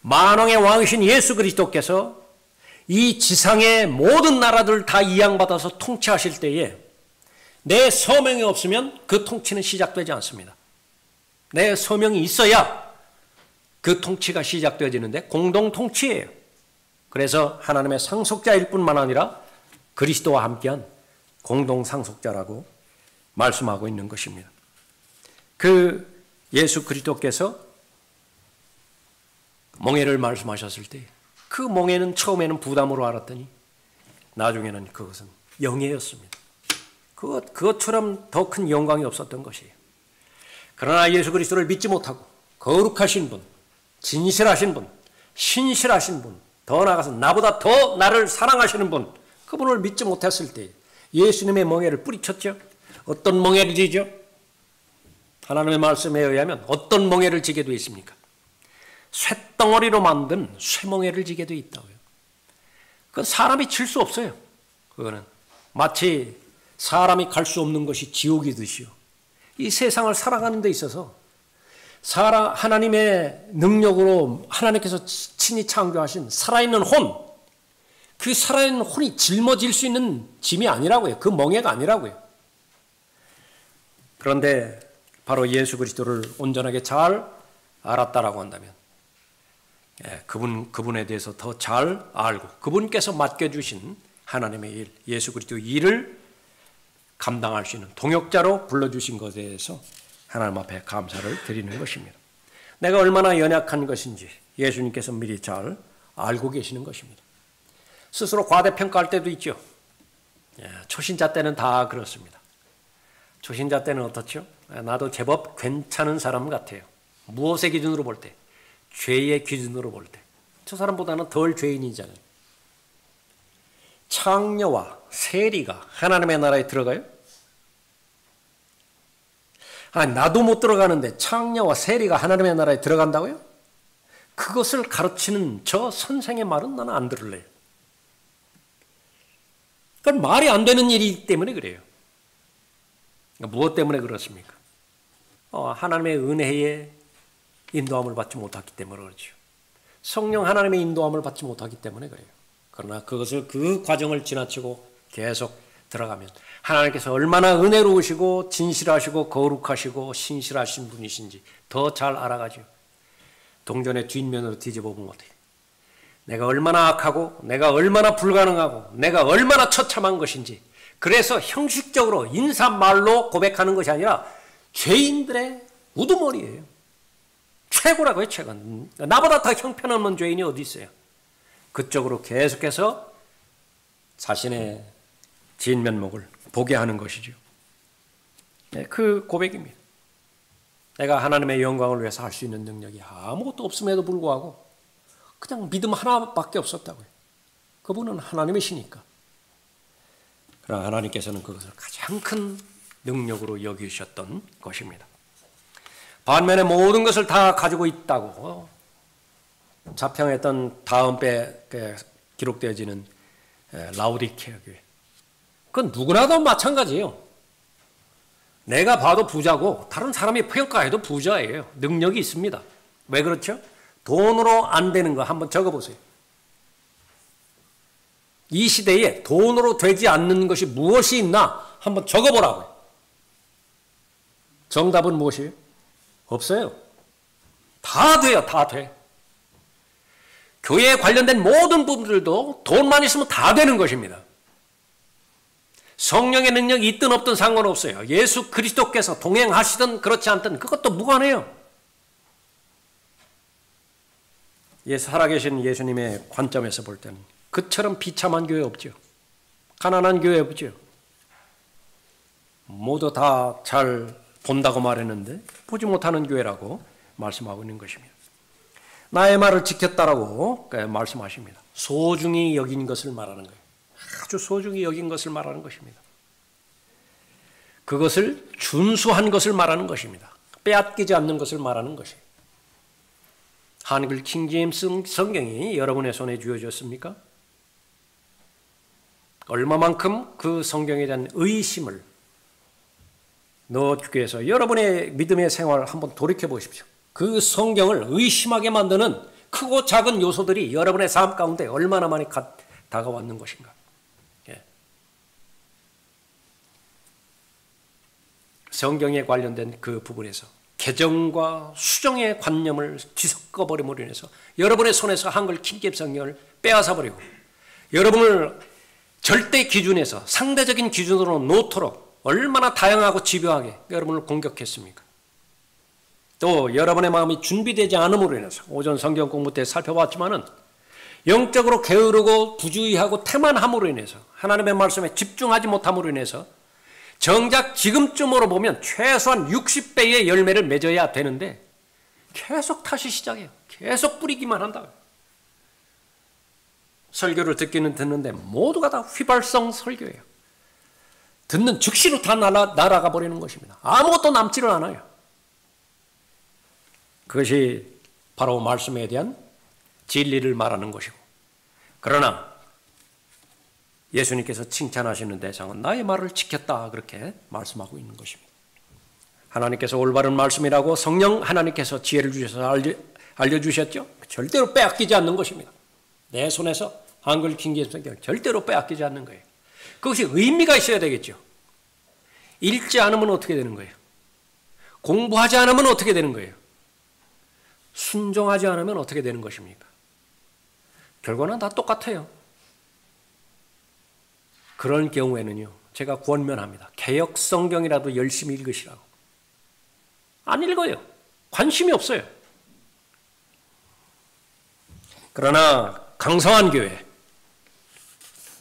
만왕의 왕이신 예수 그리스도께서 이 지상의 모든 나라들을 다 이양받아서 통치하실 때에 내 서명이 없으면 그 통치는 시작되지 않습니다. 내 서명이 있어야 그 통치가 시작되어지는데 공동통치예요. 그래서 하나님의 상속자일 뿐만 아니라 그리스도와 함께한 공동상속자라고 말씀하고 있는 것입니다. 그 예수 그리스도께서 멍에를 말씀하셨을 때 그 멍에는 처음에는 부담으로 알았더니 나중에는 그것은 영예였습니다. 그것처럼 더 큰 영광이 없었던 것이에요. 그러나 예수 그리스도를 믿지 못하고 거룩하신 분, 진실하신 분, 신실하신 분, 더 나아가서 나보다 더 나를 사랑하시는 분, 그분을 믿지 못했을 때 예수님의 멍에를 뿌리쳤죠. 어떤 멍에를 지죠? 하나님의 말씀에 의하면 어떤 멍에를 지게 되어 있습니까? 쇳덩어리로 만든 쇠멍에를 지게 되어 있다고요. 그건 사람이 질 수 없어요. 그거는 마치 사람이 갈 수 없는 것이 지옥이듯이요. 이 세상을 살아가는 데 있어서 하나님의 능력으로 하나님께서 친히 창조하신 살아있는 혼, 그 살아있는 혼이 짊어질 수 있는 짐이 아니라고요. 그 멍에가 아니라고요. 그런데 바로 예수 그리스도를 온전하게 잘 알았다라고 한다면 그분에 대해서 더 잘 알고 그분께서 맡겨주신 하나님의 일, 예수 그리스도의 일을 감당할 수 있는 동역자로 불러주신 것에 대해서 하나님 앞에 감사를 드리는 것입니다. 내가 얼마나 연약한 것인지 예수님께서 미리 잘 알고 계시는 것입니다. 스스로 과대평가할 때도 있죠. 초신자 때는 다 그렇습니다. 초신자 때는 어떻죠? 나도 제법 괜찮은 사람 같아요. 무엇의 기준으로 볼 때? 죄의 기준으로 볼 때. 저 사람보다는 덜 죄인이잖아요. 창녀와 세리가 하나님의 나라에 들어가요? 나도 못 들어가는데 창녀와 세리가 하나님의 나라에 들어간다고요? 그것을 가르치는 저 선생의 말은 나는 안 들을래요. 그건 말이 안 되는 일이기 때문에 그래요. 무엇 때문에 그렇습니까? 하나님의 은혜에 인도함을 받지 못했기 때문에 그렇죠. 성령 하나님의 인도함을 받지 못하기 때문에 그래요. 그러나 그것을 그 과정을 지나치고 계속 들어가면 하나님께서 얼마나 은혜로우시고 진실하시고 거룩하시고 신실하신 분이신지 더 잘 알아가죠. 동전의 뒷면으로 뒤집어 보면 어때요? 내가 얼마나 악하고 내가 얼마나 불가능하고 내가 얼마나 처참한 것인지, 그래서 형식적으로 인사말로 고백하는 것이 아니라 죄인들의 우두머리예요. 최고라고요, 최고. 나보다 더 형편없는 죄인이 어디 있어요? 그쪽으로 계속해서 자신의 진면목을 보게 하는 것이죠. 네, 그 고백입니다. 내가 하나님의 영광을 위해서 할 수 있는 능력이 아무것도 없음에도 불구하고 그냥 믿음 하나밖에 없었다고요. 그분은 하나님이시니까. 그러나 하나님께서는 그것을 가장 큰 능력으로 여기셨던 것입니다. 반면에 모든 것을 다 가지고 있다고 자평했던 다음 배에 기록되어지는 라오디케아 교회. 그건 누구나 다 마찬가지예요. 내가 봐도 부자고 다른 사람이 평가해도 부자예요. 능력이 있습니다. 왜 그렇죠? 돈으로 안 되는 거 한번 적어보세요. 이 시대에 돈으로 되지 않는 것이 무엇이 있나 한번 적어보라고요. 정답은 무엇이에요? 없어요. 다 돼요. 다 돼. 교회에 관련된 모든 부분들도 돈만 있으면 다 되는 것입니다. 성령의 능력이 있든 없든 상관없어요. 예수 그리스도께서 동행하시든 그렇지 않든 그것도 무관해요. 살아계신 예수님의 관점에서 볼 때는 그처럼 비참한 교회 없죠. 가난한 교회 없죠. 모두 다 잘 본다고 말했는데 보지 못하는 교회라고 말씀하고 있는 것입니다. 나의 말을 지켰다라고 말씀하십니다. 소중히 여긴 것을 말하는 거예요. 아주 소중히 여긴 것을 말하는 것입니다. 그것을 준수한 것을 말하는 것입니다. 빼앗기지 않는 것을 말하는 것이에요. 한글 킹제임스 성경이 여러분의 손에 쥐어졌습니까? 얼마만큼 그 성경에 대한 의심을 넣어주기 위해서 여러분의 믿음의 생활을 한번 돌이켜 보십시오. 그 성경을 의심하게 만드는 크고 작은 요소들이 여러분의 삶 가운데 얼마나 많이 다가왔는 것인가. 성경에 관련된 그 부분에서 개정과 수정의 관념을 뒤섞어버림으로 인해서 여러분의 손에서 한글 킹제임스 성경을 빼앗아버리고 여러분을 절대 기준에서 상대적인 기준으로 놓도록 얼마나 다양하고 집요하게 여러분을 공격했습니까? 또 여러분의 마음이 준비되지 않음으로 인해서 오전 성경 공부 때 살펴봤지만은 영적으로 게으르고 부주의하고 태만함으로 인해서 하나님의 말씀에 집중하지 못함으로 인해서 정작 지금쯤으로 보면 최소한 60배의 열매를 맺어야 되는데 계속 탓이 시작해요. 계속 뿌리기만 한다고요. 설교를 듣기는 듣는데 모두가 다 휘발성 설교예요. 듣는 즉시로 다 날아가 버리는 것입니다. 아무것도 남지를 않아요. 그것이 바로 말씀에 대한 진리를 말하는 것이고, 그러나 예수님께서 칭찬하시는 대상은 나의 말을 지켰다 그렇게 말씀하고 있는 것입니다. 하나님께서 올바른 말씀이라고 성령 하나님께서 지혜를 주셔서 알려주셨죠. 절대로 빼앗기지 않는 것입니다. 내 손에서 한글 킹제임스 성경 절대로 빼앗기지 않는 거예요. 그것이 의미가 있어야 되겠죠. 읽지 않으면 어떻게 되는 거예요? 공부하지 않으면 어떻게 되는 거예요? 순종하지 않으면 어떻게 되는 것입니까? 결과는 다 똑같아요. 그런 경우에는요, 제가 권면합니다. 개역 성경이라도 열심히 읽으시라고. 안 읽어요. 관심이 없어요. 그러나 강성한 교회,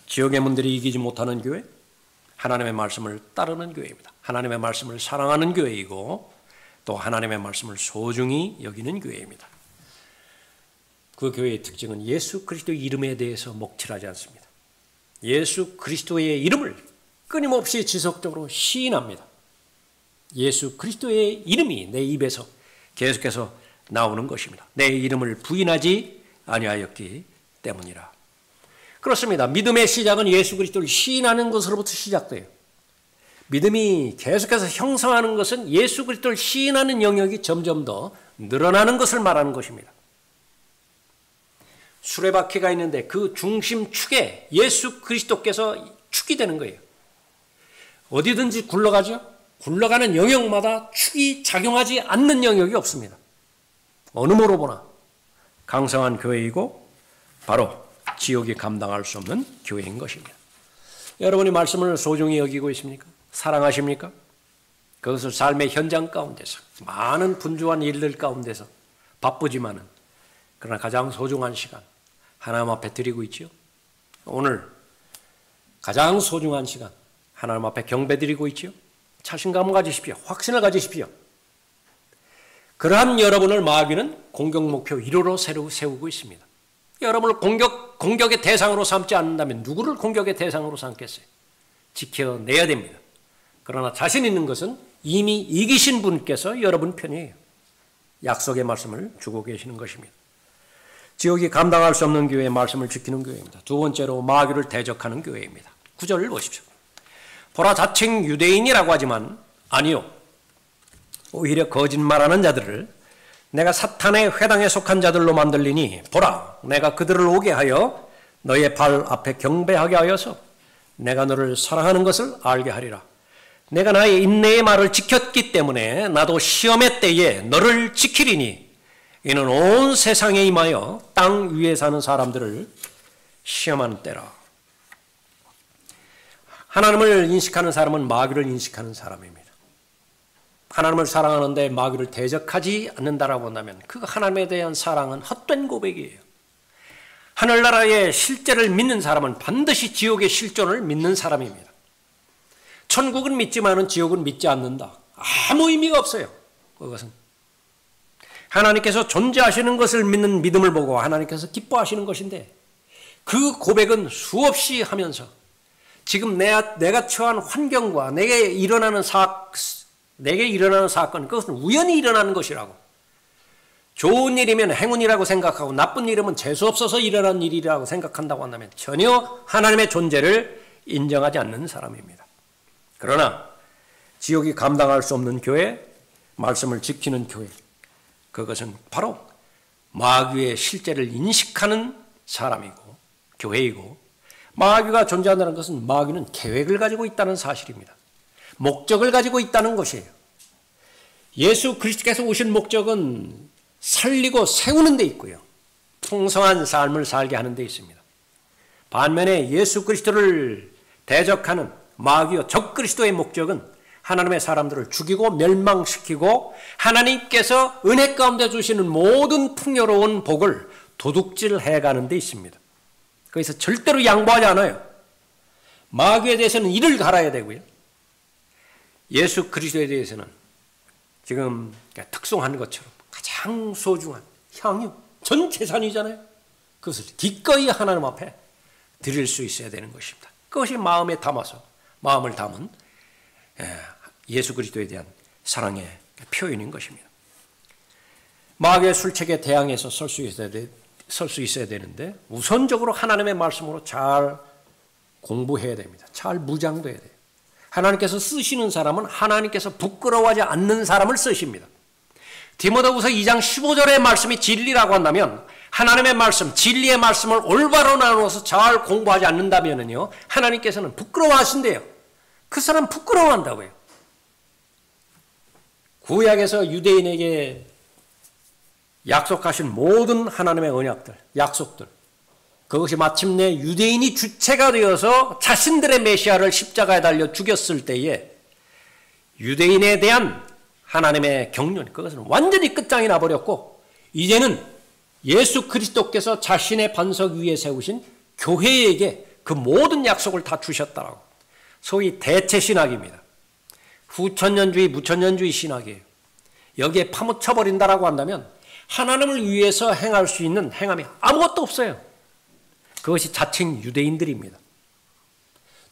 지역의 문들이 이기지 못하는 교회, 하나님의 말씀을 따르는 교회입니다. 하나님의 말씀을 사랑하는 교회이고 또 하나님의 말씀을 소중히 여기는 교회입니다. 그 교회의 특징은 예수 그리스도의 이름에 대해서 목칠하지 않습니다. 예수 그리스도의 이름을 끊임없이 지속적으로 시인합니다. 예수 그리스도의 이름이 내 입에서 계속해서 나오는 것입니다. 내 이름을 부인하지 아니하였기 때문이라. 그렇습니다. 믿음의 시작은 예수 그리스도를 시인하는 것으로부터 시작돼요. 믿음이 계속해서 형성하는 것은 예수 그리스도를 시인하는 영역이 점점 더 늘어나는 것을 말하는 것입니다. 수레바퀴가 있는데 그 중심축에 예수 그리스도께서 축이 되는 거예요. 어디든지 굴러가죠. 굴러가는 영역마다 축이 작용하지 않는 영역이 없습니다. 어느 모로 보나 강성한 교회이고 바로 지옥이 감당할 수 없는 교회인 것입니다. 여러분이 말씀을 소중히 여기고 있습니까? 사랑하십니까? 그것을 삶의 현장 가운데서 많은 분주한 일들 가운데서 바쁘지만은 그러나 가장 소중한 시간 하나님 앞에 드리고 있죠. 오늘 가장 소중한 시간 하나님 앞에 경배 드리고 있죠. 자신감을 가지십시오. 확신을 가지십시오. 그러한 여러분을 마귀는 공격 목표 1호로 세우고 있습니다. 여러분을 공격의 대상으로 삼지 않는다면 누구를 공격의 대상으로 삼겠어요? 지켜내야 됩니다. 그러나 자신 있는 것은 이미 이기신 분께서 여러분 편이에요. 약속의 말씀을 주고 계시는 것입니다. 지옥이 감당할 수 없는 교회의 말씀을 지키는 교회입니다. 두 번째로 마귀를 대적하는 교회입니다. 9절을 보십시오. 보라 자칭 유대인이라고 하지만 아니요. 오히려 거짓말하는 자들을 내가 사탄의 회당에 속한 자들로 만들리니 보라 내가 그들을 오게 하여 너의 발 앞에 경배하게 하여서 내가 너를 사랑하는 것을 알게 하리라. 내가 나의 인내의 말을 지켰기 때문에 나도 시험의 때에 너를 지키리니 이는 온 세상에 임하여 땅 위에 사는 사람들을 시험하는 때라. 하나님을 인식하는 사람은 마귀를 인식하는 사람입니다. 하나님을 사랑하는데 마귀를 대적하지 않는다라고 한다면 그 하나님에 대한 사랑은 헛된 고백이에요. 하늘나라의 실제를 믿는 사람은 반드시 지옥의 실존을 믿는 사람입니다. 천국은 믿지만은 지옥은 믿지 않는다. 아무 의미가 없어요. 그것은 하나님께서 존재하시는 것을 믿는 믿음을 보고 하나님께서 기뻐하시는 것인데 그 고백은 수없이 하면서 지금 내가 처한 환경과 내게 일어나는 사건 그것은 우연히 일어나는 것이라고 좋은 일이면 행운이라고 생각하고 나쁜 일이면 재수없어서 일어난 일이라고 생각한다고 한다면 전혀 하나님의 존재를 인정하지 않는 사람입니다. 그러나 지옥이 감당할 수 없는 교회, 말씀을 지키는 교회 그것은 바로 마귀의 실제를 인식하는 사람이고 교회이고 마귀가 존재한다는 것은 마귀는 계획을 가지고 있다는 사실입니다. 목적을 가지고 있다는 것이에요. 예수 그리스도께서 오신 목적은 살리고 세우는 데 있고요. 풍성한 삶을 살게 하는 데 있습니다. 반면에 예수 그리스도를 대적하는 마귀와 적그리스도의 목적은 하나님의 사람들을 죽이고 멸망시키고 하나님께서 은혜 가운데 주시는 모든 풍요로운 복을 도둑질해가는 데 있습니다. 거기서 절대로 양보하지 않아요. 마귀에 대해서는 이를 갈아야 되고요. 예수 그리스도에 대해서는 지금 특송하는 것처럼 가장 소중한 향유, 전 재산이잖아요. 그것을 기꺼이 하나님 앞에 드릴 수 있어야 되는 것입니다. 그것이 마음을 담은 예수 그리스도에 대한 사랑의 표현인 것입니다. 마귀의 술책에 대항해서 설 수 있어야 되는데 우선적으로 하나님의 말씀으로 잘 공부해야 됩니다. 잘 무장돼야 돼요. 하나님께서 쓰시는 사람은 하나님께서 부끄러워하지 않는 사람을 쓰십니다. 디모데후서 2장 15절의 말씀이 진리라고 한다면 하나님의 말씀, 진리의 말씀을 올바로 나누어서 잘 공부하지 않는다면요 하나님께서는 부끄러워하신대요. 그 사람 부끄러워한다고요. 구약에서 유대인에게 약속하신 모든 하나님의 언약들, 약속들 그것이 마침내 유대인이 주체가 되어서 자신들의 메시아를 십자가에 달려 죽였을 때에 유대인에 대한 하나님의 경륜 그것은 완전히 끝장이 나버렸고 이제는 예수 그리스도께서 자신의 반석 위에 세우신 교회에게 그 모든 약속을 다 주셨다라고 소위 대체신학입니다. 후천년주의, 무천년주의 신학이에요. 여기에 파묻혀버린다라고 한다면 하나님을 위해서 행할 수 있는 행함이 아무것도 없어요. 그것이 자칭 유대인들입니다.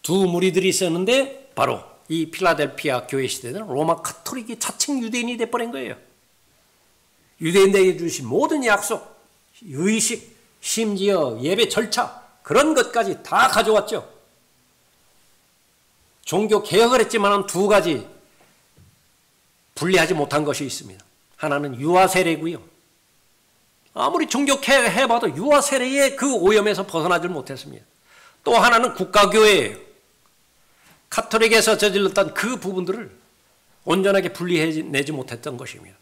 두 무리들이 있었는데 바로 이 필라델피아 교회 시대는 로마 카톨릭이 자칭 유대인이 돼버린 거예요. 유대인들에게 주신 모든 약속, 의식, 심지어 예배 절차 그런 것까지 다 가져왔죠. 종교 개혁을 했지만 두 가지 분리하지 못한 것이 있습니다. 하나는 유아 세례고요. 아무리 종교 개혁해봐도 유아 세례의 그 오염에서 벗어나질 못했습니다. 또 하나는 국가교회예요. 가톨릭에서 저질렀던 그 부분들을 온전하게 분리해내지 못했던 것입니다.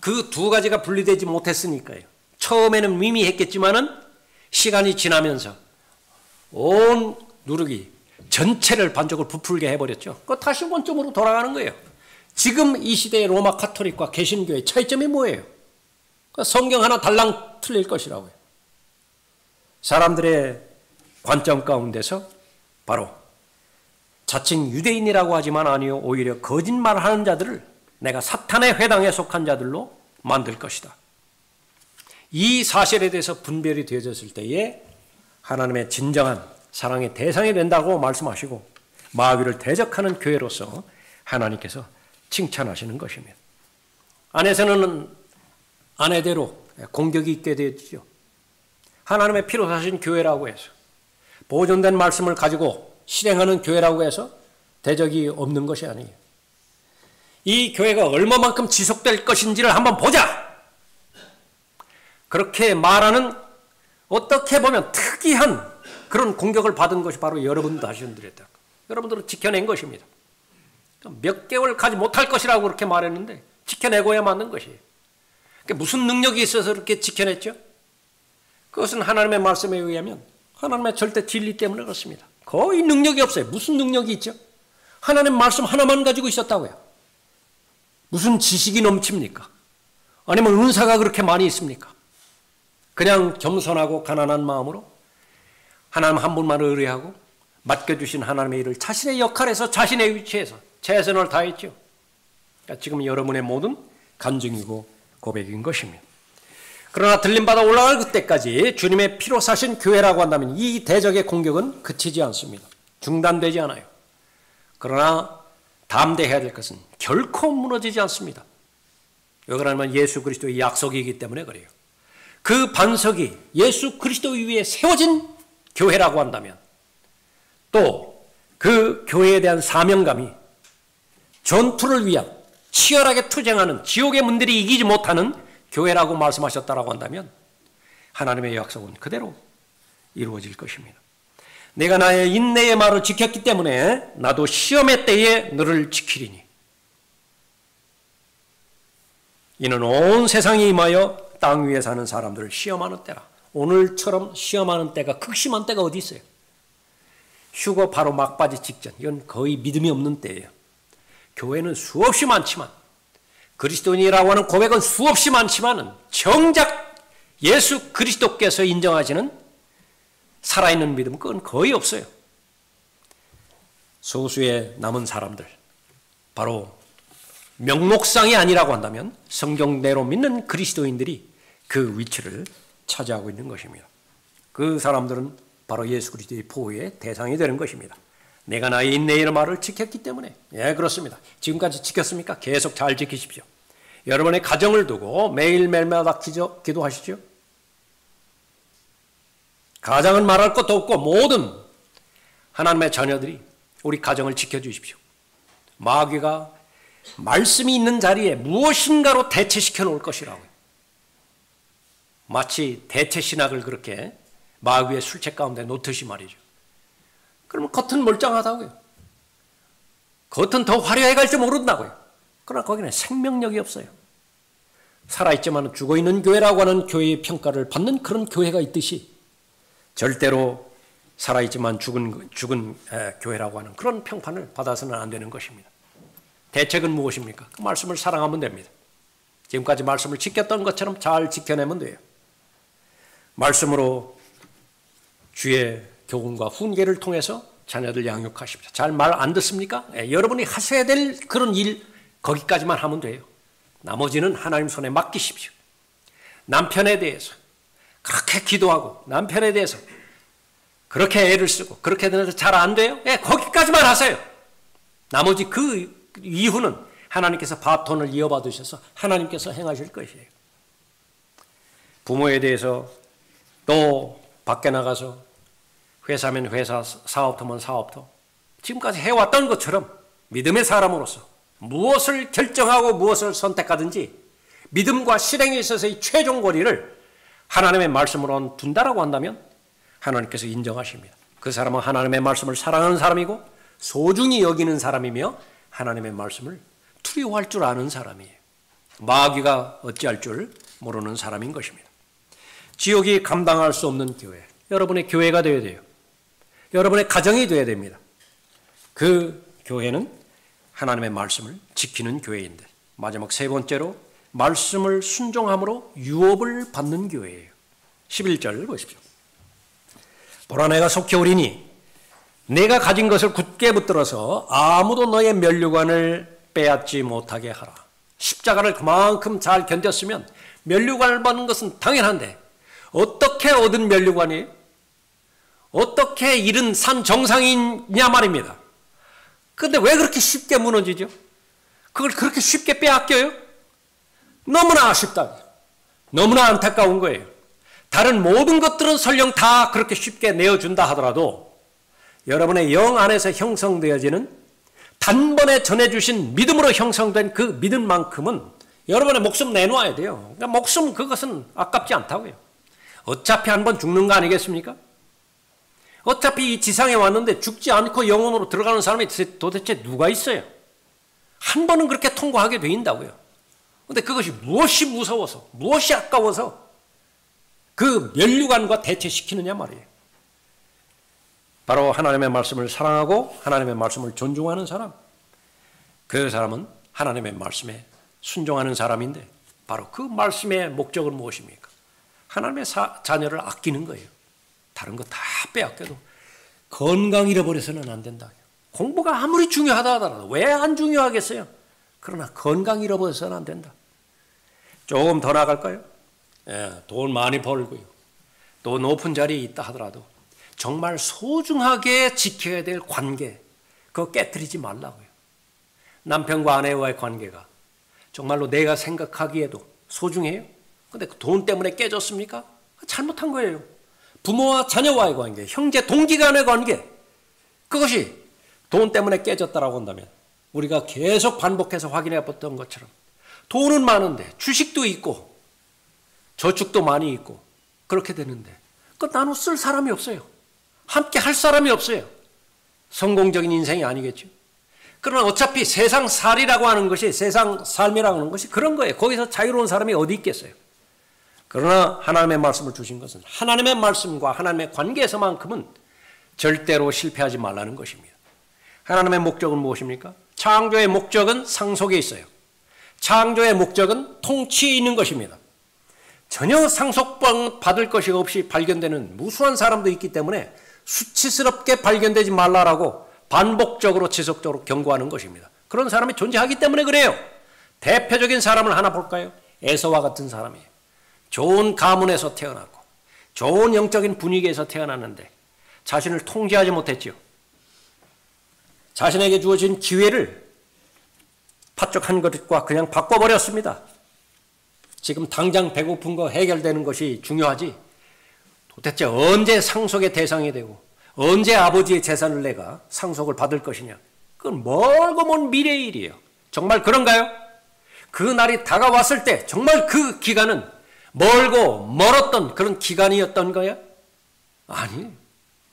그 두 가지가 분리되지 못했으니까요. 처음에는 미미했겠지만은 시간이 지나면서 온 누룩이 전체를 반적으로 부풀게 해버렸죠. 그 다시 원점으로 돌아가는 거예요. 지금 이 시대의 로마 가톨릭과 개신교의 차이점이 뭐예요? 성경 하나 달랑 틀릴 것이라고요. 사람들의 관점 가운데서 바로 자칭 유대인이라고 하지만 아니요, 오히려 거짓말하는 자들을 내가 사탄의 회당에 속한 자들로 만들 것이다. 이 사실에 대해서 분별이 되어졌을 때에 하나님의 진정한 사랑의 대상이 된다고 말씀하시고 마귀를 대적하는 교회로서 하나님께서 칭찬하시는 것입니다. 안에서는 아내대로 공격이 있게 되었죠. 하나님의 피로 사신 교회라고 해서 보존된 말씀을 가지고 실행하는 교회라고 해서 대적이 없는 것이 아니에요. 이 교회가 얼마만큼 지속될 것인지를 한번 보자. 그렇게 말하는 어떻게 보면 특이한 그런 공격을 받은 것이 바로 여러분 자신들이었다. 여러분들은 지켜낸 것입니다. 몇 개월 가지 못할 것이라고 그렇게 말했는데 지켜내고야 맞는 것이에요. 무슨 능력이 있어서 그렇게 지켜냈죠? 그것은 하나님의 말씀에 의하면 하나님의 절대 진리 때문에 그렇습니다. 거의 능력이 없어요. 무슨 능력이 있죠? 하나님 말씀 하나만 가지고 있었다고요. 무슨 지식이 넘칩니까? 아니면 은사가 그렇게 많이 있습니까? 그냥 겸손하고 가난한 마음으로 하나님 한 분만 의뢰하고 맡겨주신 하나님의 일을 자신의 역할에서 자신의 위치에서 최선을 다했죠. 그러니까 지금 여러분의 모든 간증이고 고백인 것입니다. 그러나 들림받아 올라갈 그때까지 주님의 피로 사신 교회라고 한다면 이 대적의 공격은 그치지 않습니다. 중단되지 않아요. 그러나 담대해야 될 것은 결코 무너지지 않습니다. 왜 그러냐면 예수 그리스도의 약속이기 때문에 그래요. 그 반석이 예수 그리스도 위에 세워진 교회라고 한다면 또 그 교회에 대한 사명감이 전투를 위한 치열하게 투쟁하는 지옥의 문들이 이기지 못하는 교회라고 말씀하셨다라고 한다면 하나님의 약속은 그대로 이루어질 것입니다. 내가 나의 인내의 말을 지켰기 때문에 나도 시험의 때에 너를 지키리니 이는 온 세상이 임하여 땅 위에 사는 사람들을 시험하는 때라. 오늘처럼 시험하는 때가 극심한 때가 어디 있어요? 휴거 바로 막바지 직전. 이건 거의 믿음이 없는 때예요. 교회는 수없이 많지만 그리스도인이라고 하는 고백은 수없이 많지만 정작 예수 그리스도께서 인정하시는 살아있는 믿음은 그건 거의 없어요. 소수의 남은 사람들, 바로 명목상이 아니라고 한다면 성경대로 믿는 그리스도인들이 그 위치를 차지하고 있는 것입니다. 그 사람들은 바로 예수 그리스도의 보호의 대상이 되는 것입니다. 내가 나의 인내의 말을 지켰기 때문에. 예, 그렇습니다. 지금까지 지켰습니까? 계속 잘 지키십시오. 여러분의 가정을 두고 매일매일마다 기도하시죠. 가정은 말할 것도 없고 모든 하나님의 자녀들이 우리 가정을 지켜주십시오. 마귀가 말씀이 있는 자리에 무엇인가로 대체시켜 놓을 것이라고요. 마치 대체신학을 그렇게 마귀의 술책 가운데 놓듯이 말이죠. 그러면 겉은 멀쩡하다고요. 겉은 더 화려해 갈지 모른다고요. 그러나 거기는 생명력이 없어요. 살아있지만 죽어있는 교회라고 하는 교회의 평가를 받는 그런 교회가 있듯이 절대로 살아있지만 죽은 교회라고 하는 그런 평판을 받아서는 안 되는 것입니다. 대책은 무엇입니까? 그 말씀을 사랑하면 됩니다. 지금까지 말씀을 지켰던 것처럼 잘 지켜내면 돼요. 말씀으로 주의 교훈과 훈계를 통해서 자녀들 양육하십시오. 잘 말 안 듣습니까? 여러분이 하셔야 될 그런 일 거기까지만 하면 돼요. 나머지는 하나님 손에 맡기십시오. 남편에 대해서 그렇게 기도하고 남편에 대해서 그렇게 애를 쓰고 그렇게 되는데 잘 안 돼요? 거기까지만 하세요. 나머지 그 이후는 하나님께서 바톤을 이어받으셔서 하나님께서 행하실 것이에요. 부모에 대해서 또 밖에 나가서 회사면 회사, 사업터면 사업터 지금까지 해왔던 것처럼 믿음의 사람으로서 무엇을 결정하고 무엇을 선택하든지 믿음과 실행에 있어서의 최종 거리를 하나님의 말씀으로 둔다라고 한다면 하나님께서 인정하십니다. 그 사람은 하나님의 말씀을 사랑하는 사람이고 소중히 여기는 사람이며 하나님의 말씀을 두려워할 줄 아는 사람이에요. 마귀가 어찌할 줄 모르는 사람인 것입니다. 지옥이 감당할 수 없는 교회, 여러분의 교회가 되어야 돼요. 여러분의 가정이 되어야 됩니다. 그 교회는 하나님의 말씀을 지키는 교회인데, 마지막 세 번째로 말씀을 순종함으로 유업을 받는 교회예요. 11절 보십시오. 보라, 내가 속히 오리니 내가 가진 것을 굳게 붙들어서 아무도 너의 면류관을 빼앗지 못하게 하라. 십자가를 그만큼 잘 견뎠으면 면류관을 받는 것은 당연한데 어떻게 얻은 면류관이에요? 어떻게 이른 산 정상이냐 말입니다. 그런데 왜 그렇게 쉽게 무너지죠? 그걸 그렇게 쉽게 빼앗겨요? 너무나 아쉽다. 너무나 안타까운 거예요. 다른 모든 것들은 설령 다 그렇게 쉽게 내어준다 하더라도 여러분의 영 안에서 형성되어지는 단번에 전해주신 믿음으로 형성된 그 믿음만큼은 여러분의 목숨 내놓아야 돼요. 그러니까 목숨 그것은 아깝지 않다고요. 어차피 한번 죽는 거 아니겠습니까? 어차피 이 지상에 왔는데 죽지 않고 영혼으로 들어가는 사람이 도대체 누가 있어요? 한 번은 그렇게 통과하게 된다고요. 그런데 그것이 무엇이 무서워서, 무엇이 아까워서 그 면류관과 대체시키느냐 말이에요. 바로 하나님의 말씀을 사랑하고 하나님의 말씀을 존중하는 사람, 그 사람은 하나님의 말씀에 순종하는 사람인데 바로 그 말씀의 목적은 무엇입니까? 하나님의 자녀를 아끼는 거예요. 다른 거 다 빼앗겨도 건강 잃어버려서는 안 된다. 공부가 아무리 중요하다 하더라도 왜 안 중요하겠어요? 그러나 건강 잃어버려서는 안 된다. 조금 더 나갈까요? 돈 많이 벌고요. 또 높은 자리에 있다 하더라도 정말 소중하게 지켜야 될 관계, 그거 깨트리지 말라고요. 남편과 아내와의 관계가 정말로 내가 생각하기에도 소중해요. 그런데 그 돈 때문에 깨졌습니까? 잘못한 거예요. 부모와 자녀와의 관계, 형제 동지 간의 관계, 그것이 돈 때문에 깨졌다라고 한다면 우리가 계속 반복해서 확인해 봤던 것처럼 돈은 많은데 주식도 있고 저축도 많이 있고 그렇게 되는데 그 나눠 쓸 사람이 없어요. 함께 할 사람이 없어요. 성공적인 인생이 아니겠죠. 그러나 어차피 세상 살이라고 하는 것이, 세상 삶이라고 하는 것이 그런 거예요. 거기서 자유로운 사람이 어디 있겠어요. 그러나 하나님의 말씀을 주신 것은 하나님의 말씀과 하나님의 관계에서만큼은 절대로 실패하지 말라는 것입니다. 하나님의 목적은 무엇입니까? 창조의 목적은 상속에 있어요. 창조의 목적은 통치에 있는 것입니다. 전혀 상속받을 것이 없이 발견되는 무수한 사람도 있기 때문에 수치스럽게 발견되지 말라라고 반복적으로 지속적으로 경고하는 것입니다. 그런 사람이 존재하기 때문에 그래요. 대표적인 사람을 하나 볼까요? 에서와 같은 사람이에요. 좋은 가문에서 태어났고 좋은 영적인 분위기에서 태어났는데 자신을 통제하지 못했죠. 자신에게 주어진 기회를 파쪽한 것과 그냥 바꿔버렸습니다. 지금 당장 배고픈 거 해결되는 것이 중요하지 도대체 언제 상속의 대상이 되고 언제 아버지의 재산을 내가 상속을 받을 것이냐, 그건 멀고 먼 미래의 일이에요. 정말 그런가요? 그 날이 다가왔을 때 정말 그 기간은 멀고 멀었던 그런 기간이었던 거야? 아니,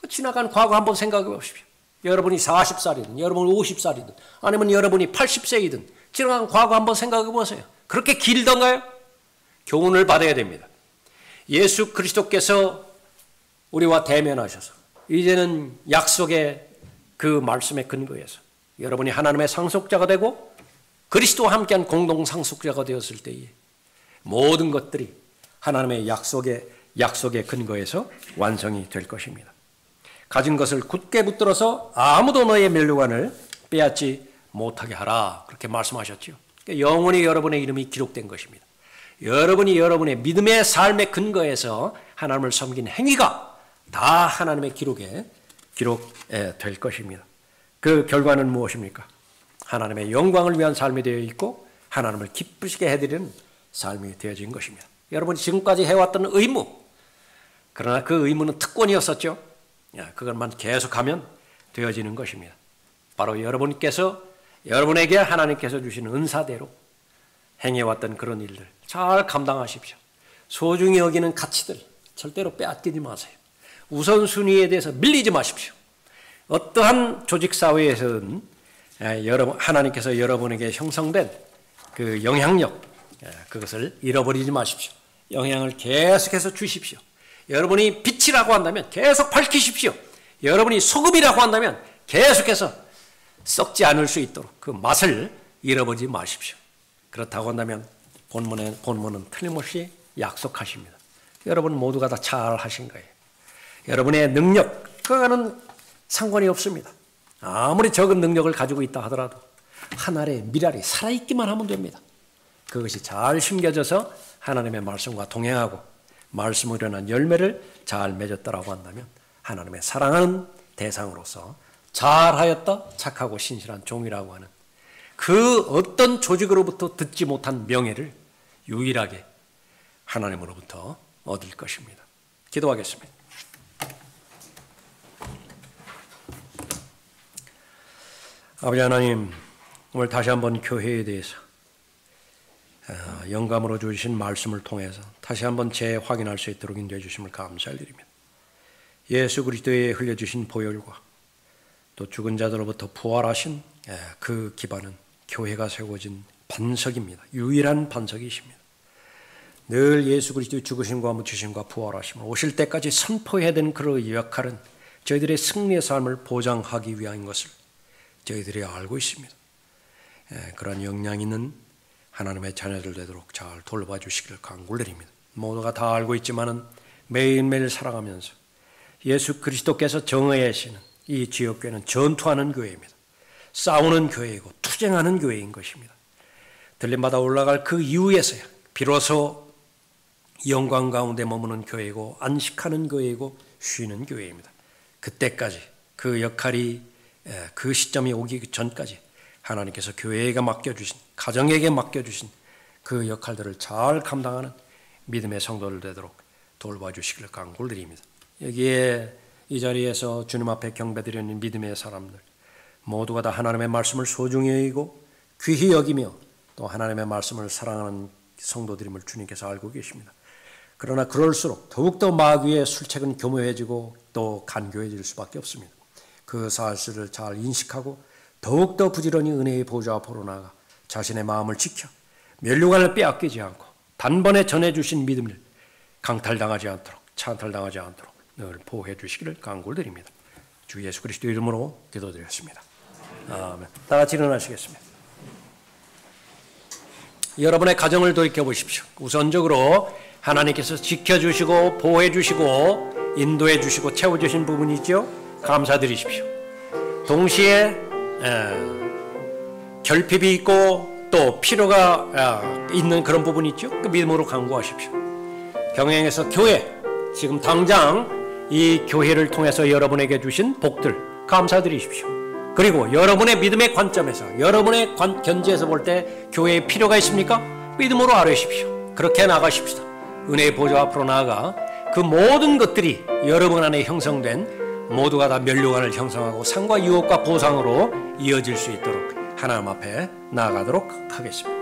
지나간 과거 한번 생각해 보십시오. 여러분이 40살이든 여러분이 50살이든 아니면 여러분이 80세이든 지나간 과거 한번 생각해 보세요. 그렇게 길던가요? 교훈을 받아야 됩니다. 예수 그리스도께서 우리와 대면하셔서 이제는 약속의 그 말씀에 근거해서 여러분이 하나님의 상속자가 되고 그리스도와 함께한 공동 상속자가 되었을 때에 모든 것들이 하나님의 약속에 근거해서 완성이 될 것입니다. 가진 것을 굳게 붙들어서 아무도 너의 면류관을 빼앗지 못하게 하라, 그렇게 말씀하셨죠. 영원히 여러분의 이름이 기록된 것입니다. 여러분이 여러분의 믿음의 삶의 근거에서 하나님을 섬긴 행위가 다 하나님의 기록될 것입니다. 그 결과는 무엇입니까? 하나님의 영광을 위한 삶이 되어 있고 하나님을 기쁘시게 해드리는 삶이 되어진 것입니다. 여러분이 지금까지 해왔던 의무, 그러나 그 의무는 특권이었었죠. 그것만 계속하면 되어지는 것입니다. 바로 여러분께서 여러분에게 하나님께서 주시는 은사대로 행해왔던 그런 일들 잘 감당하십시오. 소중히 여기는 가치들 절대로 빼앗기지 마세요. 우선순위에 대해서 밀리지 마십시오. 어떠한 조직 사회에서는 하나님께서 여러분에게 형성된 그 영향력, 그것을 잃어버리지 마십시오. 영향을 계속해서 주십시오. 여러분이 빛이라고 한다면 계속 밝히십시오. 여러분이 소금이라고 한다면 계속해서 썩지 않을 수 있도록 그 맛을 잃어버리지 마십시오. 그렇다고 한다면 본문은 틀림없이 약속하십니다. 여러분 모두가 다 잘하신 거예요. 여러분의 능력, 그거는 상관이 없습니다. 아무리 적은 능력을 가지고 있다 하더라도 한 알의 밀알이 살아있기만 하면 됩니다. 그것이 잘 심겨져서 하나님의 말씀과 동행하고 말씀으로 인한 열매를 잘 맺었다라고 한다면 하나님의 사랑하는 대상으로서 잘하였다, 착하고 신실한 종이라고 하는 그 어떤 조직으로부터 듣지 못한 명예를 유일하게 하나님으로부터 얻을 것입니다. 기도하겠습니다. 아버지 하나님, 오늘 다시 한번 교회에 대해서 영감으로 주신 말씀을 통해서 다시 한번 재확인할 수 있도록 인도해 주심을 감사드립니다. 예수 그리스도의 흘려주신 보혈과 또 죽은 자들로부터 부활하신 그 기반은 교회가 세워진 반석입니다. 유일한 반석이십니다. 늘 예수 그리스도의 죽으심과 묻히심과 부활하심을 오실 때까지 선포해야 되는 그 역할은 저희들의 승리의 삶을 보장하기 위한 것을 저희들이 알고 있습니다. 그런 역량 있는 하나님의 자녀들 되도록 잘 돌봐주시기를 간구를 드립니다. 모두가 다 알고 있지만은 매일매일 살아가면서 예수 그리스도께서 정의하시는 이 지역교회는 전투하는 교회입니다. 싸우는 교회이고 투쟁하는 교회인 것입니다. 들림받아 올라갈 그 이후에서야 비로소 영광 가운데 머무는 교회이고 안식하는 교회이고 쉬는 교회입니다. 그때까지 그 역할이 그 시점이 오기 전까지 하나님께서 교회에게 맡겨주신, 가정에게 맡겨주신 그 역할들을 잘 감당하는 믿음의 성도들 되도록 돌봐주시기를 간구를 드립니다. 여기에 이 자리에서 주님 앞에 경배드리는 믿음의 사람들 모두가 다 하나님의 말씀을 소중히 여기고 귀히 여기며 또 하나님의 말씀을 사랑하는 성도들임을 주님께서 알고 계십니다. 그러나 그럴수록 더욱더 마귀의 술책은 교묘해지고 또 간교해질 수밖에 없습니다. 그 사실을 잘 인식하고 더욱더 부지런히 은혜의 보좌 앞으로 나아가 자신의 마음을 지켜 면류관을 빼앗기지 않고 단번에 전해주신 믿음을 강탈당하지 않도록 찬탈당하지 않도록 늘 보호해 주시기를 간구를 드립니다. 주 예수 그리스도 이름으로 기도드렸습니다. 아멘. 다 같이 일어나시겠습니다. 여러분의 가정을 돌이켜보십시오. 우선적으로 하나님께서 지켜주시고 보호해주시고 인도해주시고 채워주신 부분이 있죠. 감사드리십시오. 동시에 결핍이 있고 또 필요가 있는 그런 부분이 있죠. 그 믿음으로 간구하십시오. 병행해서 교회, 지금 당장 이 교회를 통해서 여러분에게 주신 복들 감사드리십시오. 그리고 여러분의 믿음의 관점에서 여러분의 견지에서 볼 때 교회에 필요가 있습니까? 믿음으로 아뢰십시오. 그렇게 나가십시다. 은혜의 보좌 앞으로 나아가 그 모든 것들이 여러분 안에 형성된 모두가 다 면류관을 형성하고 상과 유업과 보상으로 이어질 수 있도록 하나님 앞에 나아가도록 하겠습니다.